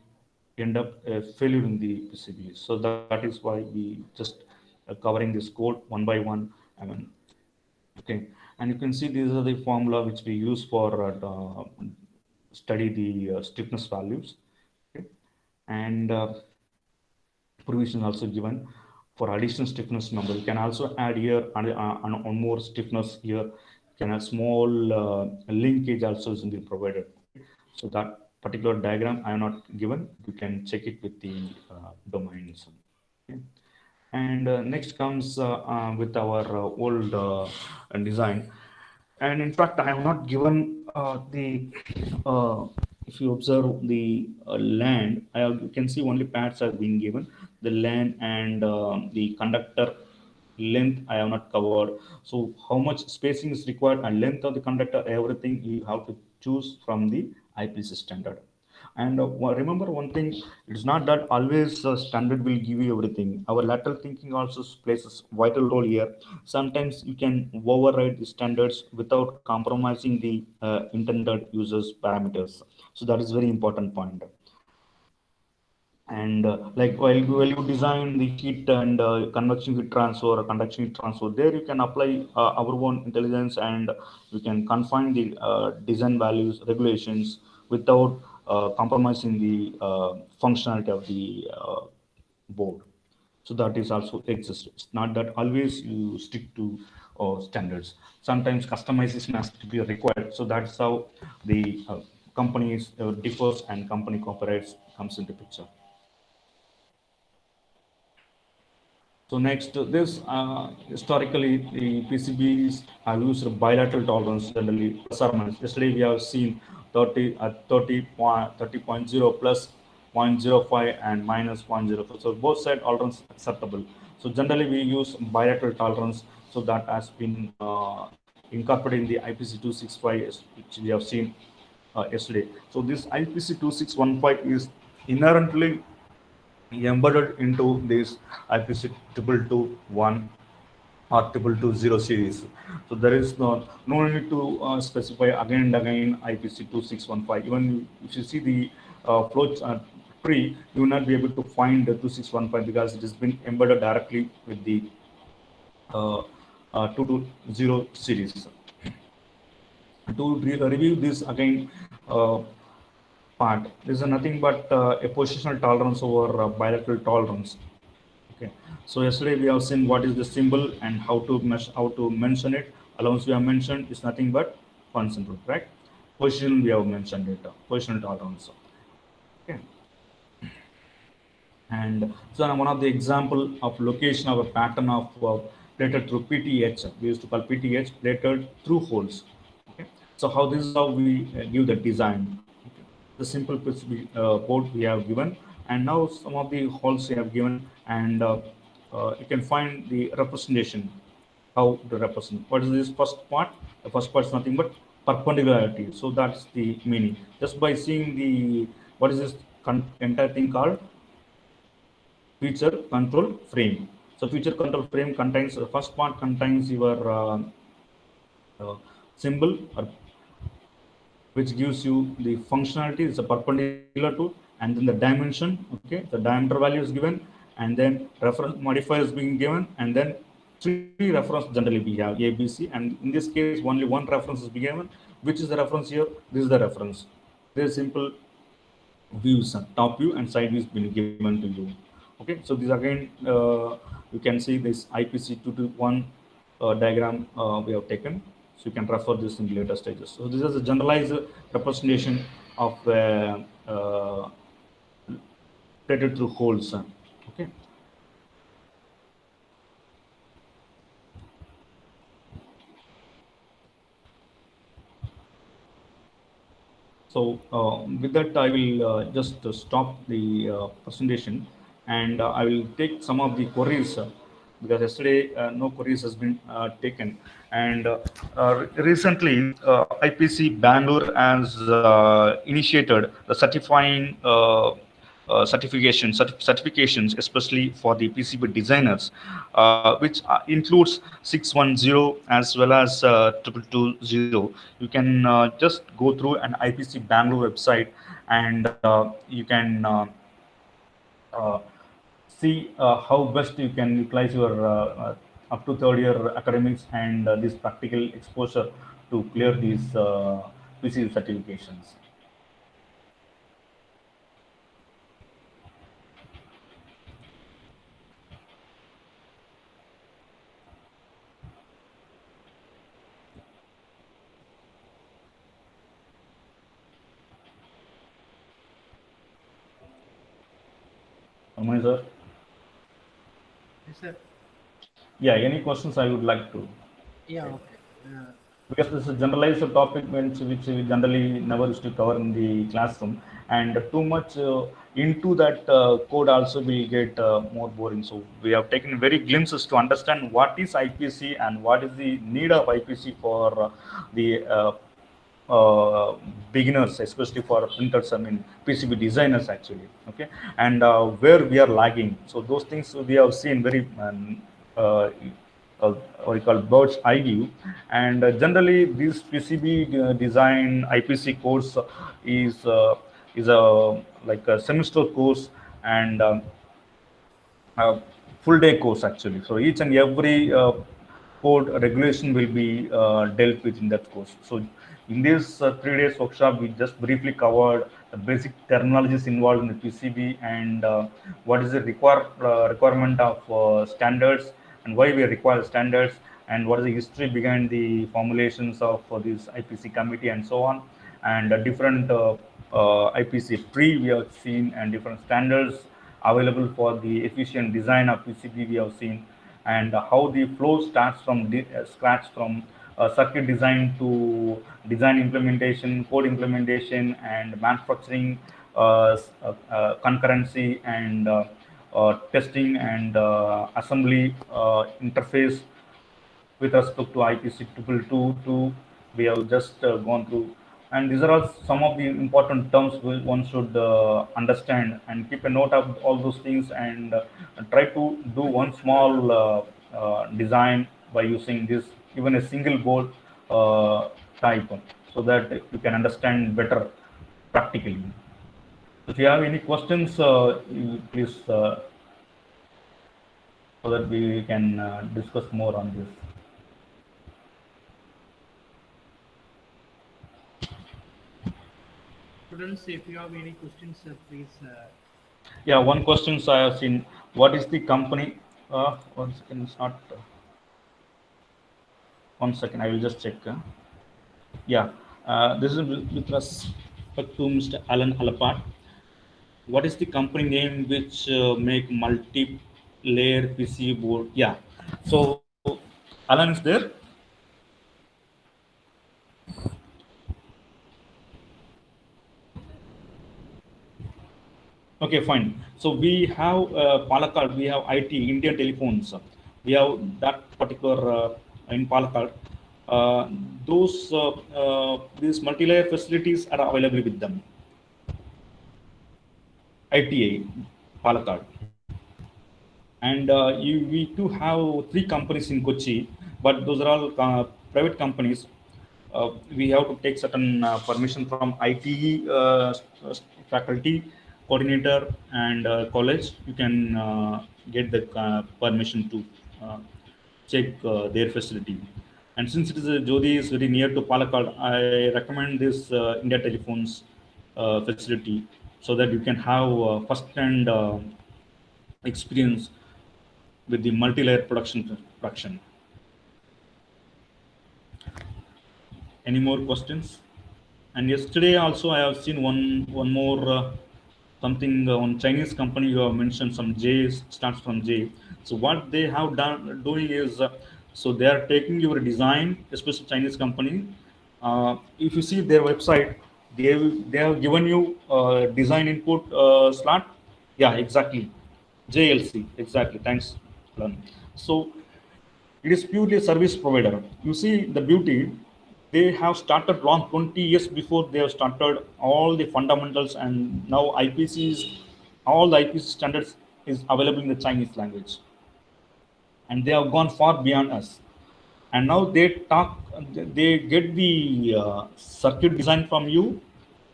end up failure in the PCB. So that is why we just covering this code one by one. I mean, okay, and you can see these are the formula which we use for study the stiffness values. Okay, and provision also given for additional stiffness number. You can also add here on more stiffness here. You can have small linkage also is being provided. So that particular diagram I am not given. You can check it with the domains. Okay. And next comes with our old design. And in fact, I have not given if you observe the land, you can see only pads are being given. The land and the conductor length I have not covered. So how much spacing is required and length of the conductor, everything you have to choose from the IPC standard. And remember one thing, it's not that always standard will give you everything. Our lateral thinking also plays a vital role here. Sometimes you can override the standards without compromising the intended users parameters. So that is very important point. And like while you design the heat and convection heat transfer or conduction heat transfer, there you can apply our own intelligence, and we can confine the design values regulations without compromising the functionality of the board. So that is also exists. It's not that always you stick to standards. Sometimes customization has to be required. So that's how the companies differs and company cooperates comes into picture. So next, this historically the PCBs have used bilateral tolerance generally plus or minus. Yesterday we have seen 30 at 30.0 plus 0.05 and minus 0.05. So both side tolerance acceptable. So generally we use bilateral tolerance. So that has been incorporated in the IPC 265, which we have seen yesterday. So this IPC 2615 is inherently embedded into this IPC 2221 or 2220 series. So there is no need to specify again and again IPC 2615. Even if you see the flow tree, you will not be able to find the 2615 because it has been embedded directly with the 220 series. To review this again, part. This is nothing but a positional tolerance over bilateral tolerance. Okay. So yesterday we have seen what is the symbol and how to mention it. Allowance we have mentioned is nothing but function rule, right? Position we have mentioned it. Positional tolerance. Okay. And so one of the example of location of a pattern of plated through PTH. We used to call PTH plated through holes. Okay. So how this is how we give the design. The simple PCB board we have given, and now some of the holes we have given, and you can find the representation, how to represent. What is this first part? The first part is nothing but perpendicularity. So that's the meaning. Just by seeing the, what is this entire thing called? Feature control frame. So feature control frame contains, the first part contains your symbol or which gives you the functionality. It's a perpendicular tool, and then the dimension. Okay, the diameter value is given, and then reference modifier is being given, and then three references generally we have A, B, C, and in this case only one reference is being given. Which is the reference here? This is the reference. Very simple views, top view and side views been given to you. Okay, so this again you can see this IPC221 diagram we have taken, so you can refer this in later stages. So this is a generalized representation of threaded through holes. Okay. So with that, I will just stop the presentation, and I will take some of the queries because yesterday no queries has been taken, and recently IPC Bangalore has initiated the certifications, especially for the PCB designers, which includes 610 as well as 2220. You can just go through an IPC Bangalore website, and you can uh, see how best you can utilize your up to third year academics and this practical exposure to clear these PCB certifications. Amay, sir? Yes, sir. Yeah, any questions I would like to? Yeah, okay. Because this is a generalized topic which we generally never used to cover in the classroom, and too much into that code also will get more boring. So we have taken very glimpses to understand what is IPC and what is the need of IPC for the beginners, especially for printers, I mean PCB designers actually. Okay, and where we are lagging. So those things we have seen very what we call bird's eye view, and generally this PCB design IPC course is a like a semester course, and full day course actually. So each and every code regulation will be dealt with in that course. So in this 3 days workshop, we just briefly covered the basic terminologies involved in the PCB, and what is the requirement of standards, and why we require standards, and what is the history behind the formulations of this IPC committee and so on, and different IPC tree we have seen, and different standards available for the efficient design of PCB we have seen, and how the flow starts from scratch from circuit design to design implementation, code implementation, and manufacturing, concurrency, and testing, and assembly interface with respect to IPC 222 we have just gone through. And these are all some of the important terms one should understand, and keep a note of all those things, and try to do one small design by using this, even a single board type, so that you can understand better practically. If you have any questions, please, so that we can discuss more on this. Students, if you have any questions, please. Yeah, one question I have seen. What is the company? One second, it's not. 1 second, I will just check. Yeah, this is with respect to Mr. Alan Halapat. What is the company name which make multi-layer PC board? Yeah, so Alan is there. Okay, fine. So we have Palakkad, we have IT, Indian Telephones. We have that particular in Palakkad. These multi-layer facilities are available with them. ITA, Palakkad. And we too have 3 companies in Kochi, but those are all private companies. we have to take certain permission from IT faculty, coordinator, and college. You can get the permission to check their facility. And since it is Jodhi is very near to Palakkad, I recommend this India Telephones facility so that you can have first-hand experience with the multi-layer production. Any more questions? And yesterday also I have seen one more something on Chinese company you have mentioned, some J starts from J. So what they have done doing is so they are taking your design, especially Chinese company. If you see their website, they have given you design input slot. Yeah, exactly. JLC, exactly. Thanks, Alan. So it is purely a service provider. You see the beauty, they have started long 20 years before they have started all the fundamentals, and now IPCs, all the IPC standards is available in the Chinese language. And they have gone far beyond us. And now they get the circuit design from you,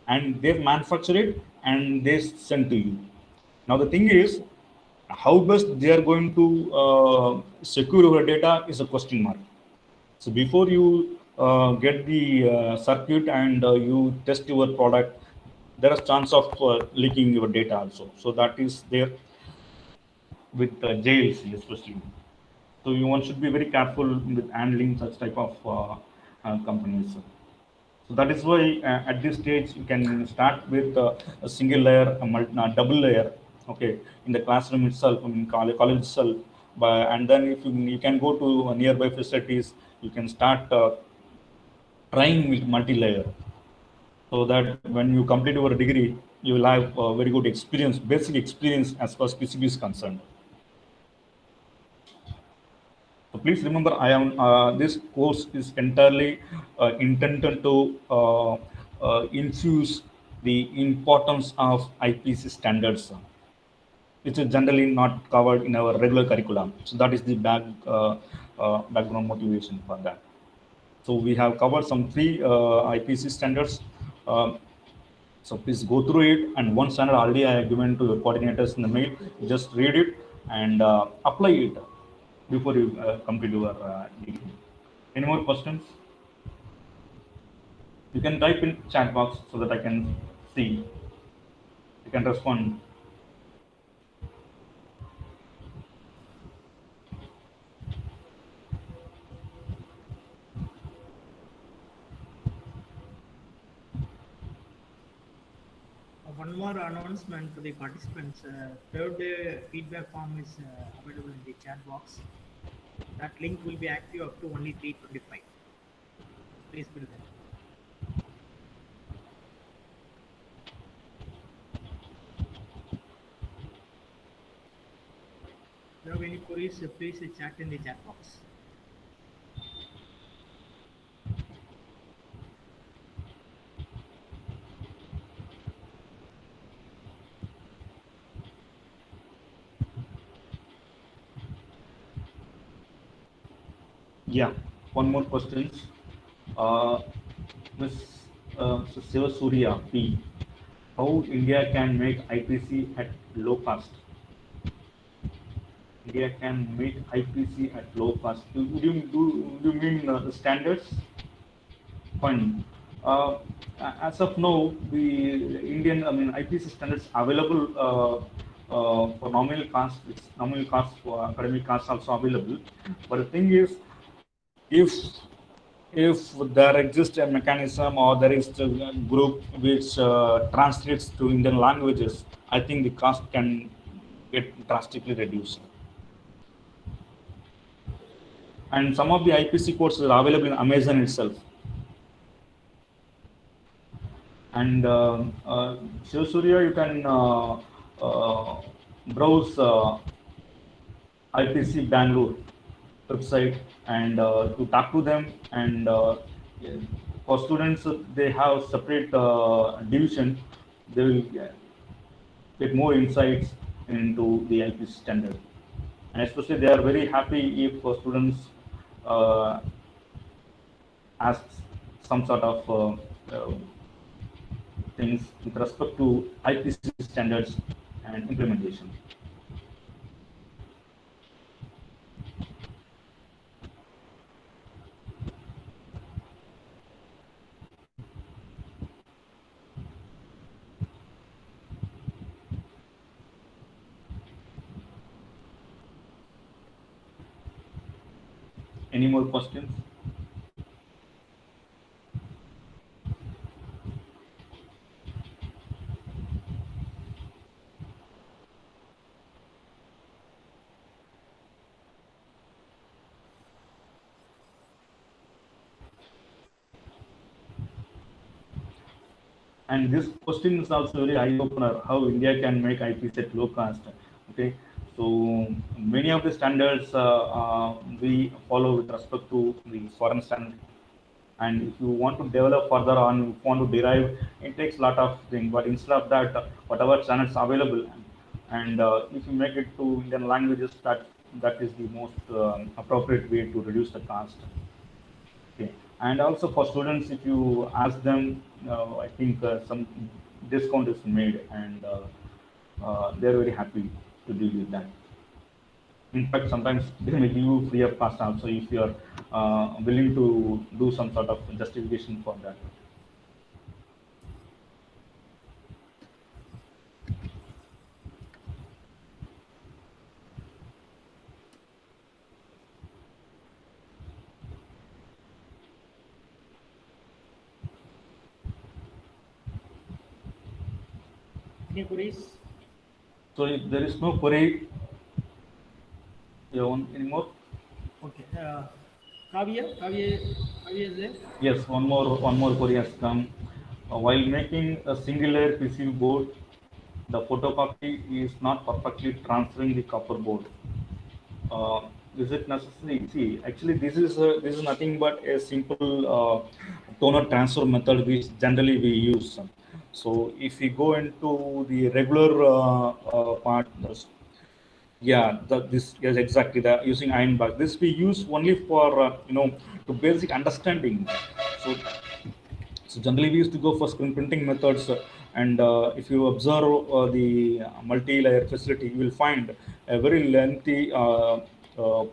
and they manufacture it and they send to you. Now the thing is, how best they are going to secure your data is a question mark. So before you get the circuit and you test your product, there is chance of leaking your data also. So that is there with JLC especially. So you one should be very careful with handling such type of companies. So that is why at this stage you can start with a single layer, double layer, okay, in the classroom itself, in college itself. And then if you can go to nearby facilities, you can start trying with multi-layer, so that when you complete your degree, you will have a very good experience, basic experience as far as PCB is concerned. So please remember, I am this course is entirely intended to infuse the importance of IPC standards, which is generally not covered in our regular curriculum. So that is the background motivation for that. So we have covered some three IPC standards. So please go through it, and one standard already I have given to your coordinators in the mail. Just read it and apply it before you complete your degree. Any more questions? You can type in chat box so that I can see. You can respond. One more announcement to the participants. Third day feedback form is available in the chat box. That link will be active up to only 3:25. Please fill that. If you have any queries, please chat in the chat box. Yeah, one more question. Ms. So Siva Surya P. How India can make IPC at low cost? India can make IPC at low cost. Do you mean the standards? Fine. Uh, as of now, the IPC standards available for nominal cost. It's nominal cost for academic cost also available. But the thing is, if if there exists a mechanism or there is a group which translates to Indian languages, I think the cost can get drastically reduced. And some of the IPC courses are available in Amazon itself. And Shiv Surya, you can browse IPC Bangalore website and to talk to them. And for students, they have separate division. They will get more insights into the IPC standard. And especially, they are very happy if students ask some sort of things with respect to IPC standards and implementation. Any more questions? And this question is also very eye opener, how India can make IPs at low cost. Okay, so many of the standards we follow with respect to the foreign standard, and if you want to develop further on, you want to derive, it takes a lot of things. But instead of that, whatever standards available, and if you make it to Indian languages, that is the most appropriate way to reduce the cost. Okay. And also for students, if you ask them, I think some discount is made, and they're very happy to deal with that. In fact, sometimes they may give you free of cost also if you are willing to do some sort of justification for that. Any queries? So if there is no query, you want any more? Okay. Kavya is there? Yes, one more query has come. While making a single layer PCB board, the photocopy is not perfectly transferring the copper board. Is it necessary? See, actually, this is nothing but a simple toner transfer method which generally we use. So if we go into the regular part, yeah, this yes exactly that using iron bar. This we use only for to basic understanding. So so generally, we used to go for screen printing methods, and if you observe the multi-layer facility, you will find a very lengthy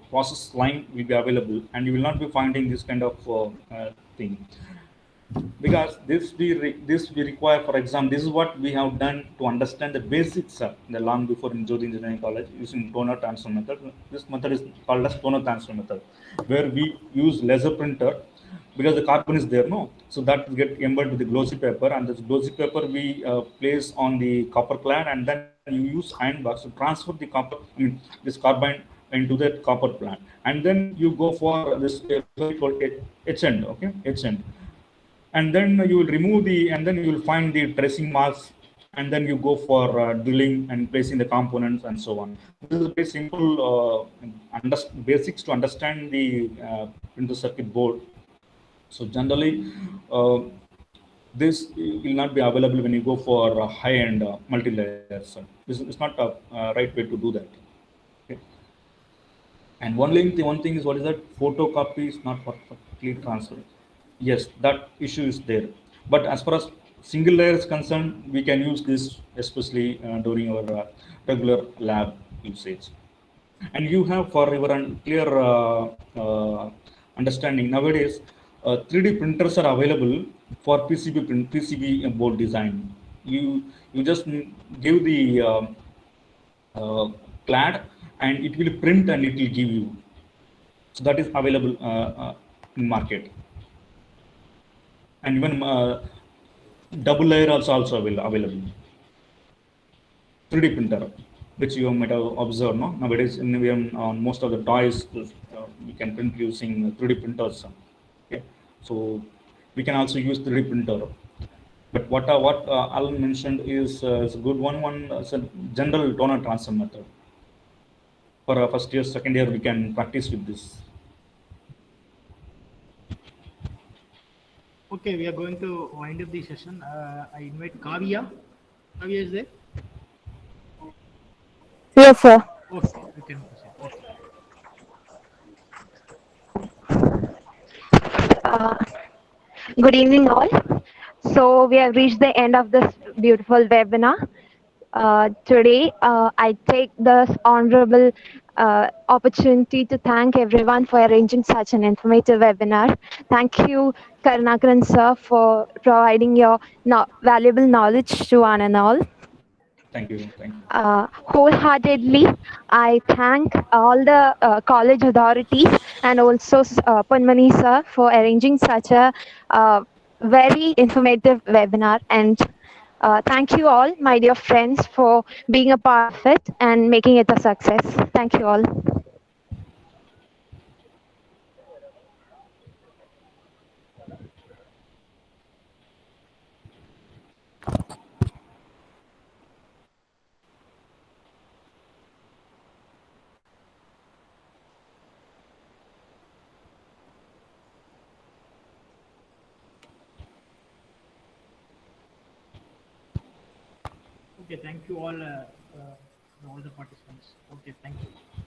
process line will be available, and you will not be finding this kind of thing, because this we require. For example, this is what we have done to understand the basics the long before in Jyoti Engineering College using toner transfer method. This method is called as toner transfer method, where we use laser printer because the carbon is there, no, so that will get embedded with the glossy paper, and this glossy paper we place on the copper clad, and then you use iron box to transfer the copper, this carbide into that copper plant, and then you go for this called etchant, okay, etchant, and then you will remove the, and then you will find the tracing marks, and then you go for drilling and placing the components and so on. This is very simple basics to understand the printed circuit board. So generally, this will not be available when you go for high-end multi-layers. So this is not a right way to do that. Okay. And one thing is, what is that? Photocopy is not perfectly transferred. Yes, that issue is there. But as far as single layer is concerned, we can use this especially during our regular lab usage. And you have, for your clear understanding, nowadays 3D printers are available for PCB board design. You just give the clad, and it will print and it will give you. So that is available in market. And even double layer also available. 3D printer, which you might have observed, no? Nowadays, on most of the toys, we can print using 3D printers. Okay, so we can also use 3D printer. But what Alan mentioned is a good one. It's a general toner transfer method. For first year, second year, we can practice with this. Okay, we are going to wind up the session. I invite Kavya. Kavya is there? Yes, sir. Okay, we can proceed. Okay. Good evening, all. So we have reached the end of this beautiful webinar. Today, I take this honorable opportunity to thank everyone for arranging such an informative webinar. Thank you, Karunakaran sir, for providing your valuable knowledge to one and all. Thank you. Thank you. Wholeheartedly, I thank all the college authorities and also Panmani sir for arranging such a very informative webinar. And thank you all, my dear friends, for being a part of it and making it a success. Thank you all. Okay, thank you all the participants. Okay, thank you.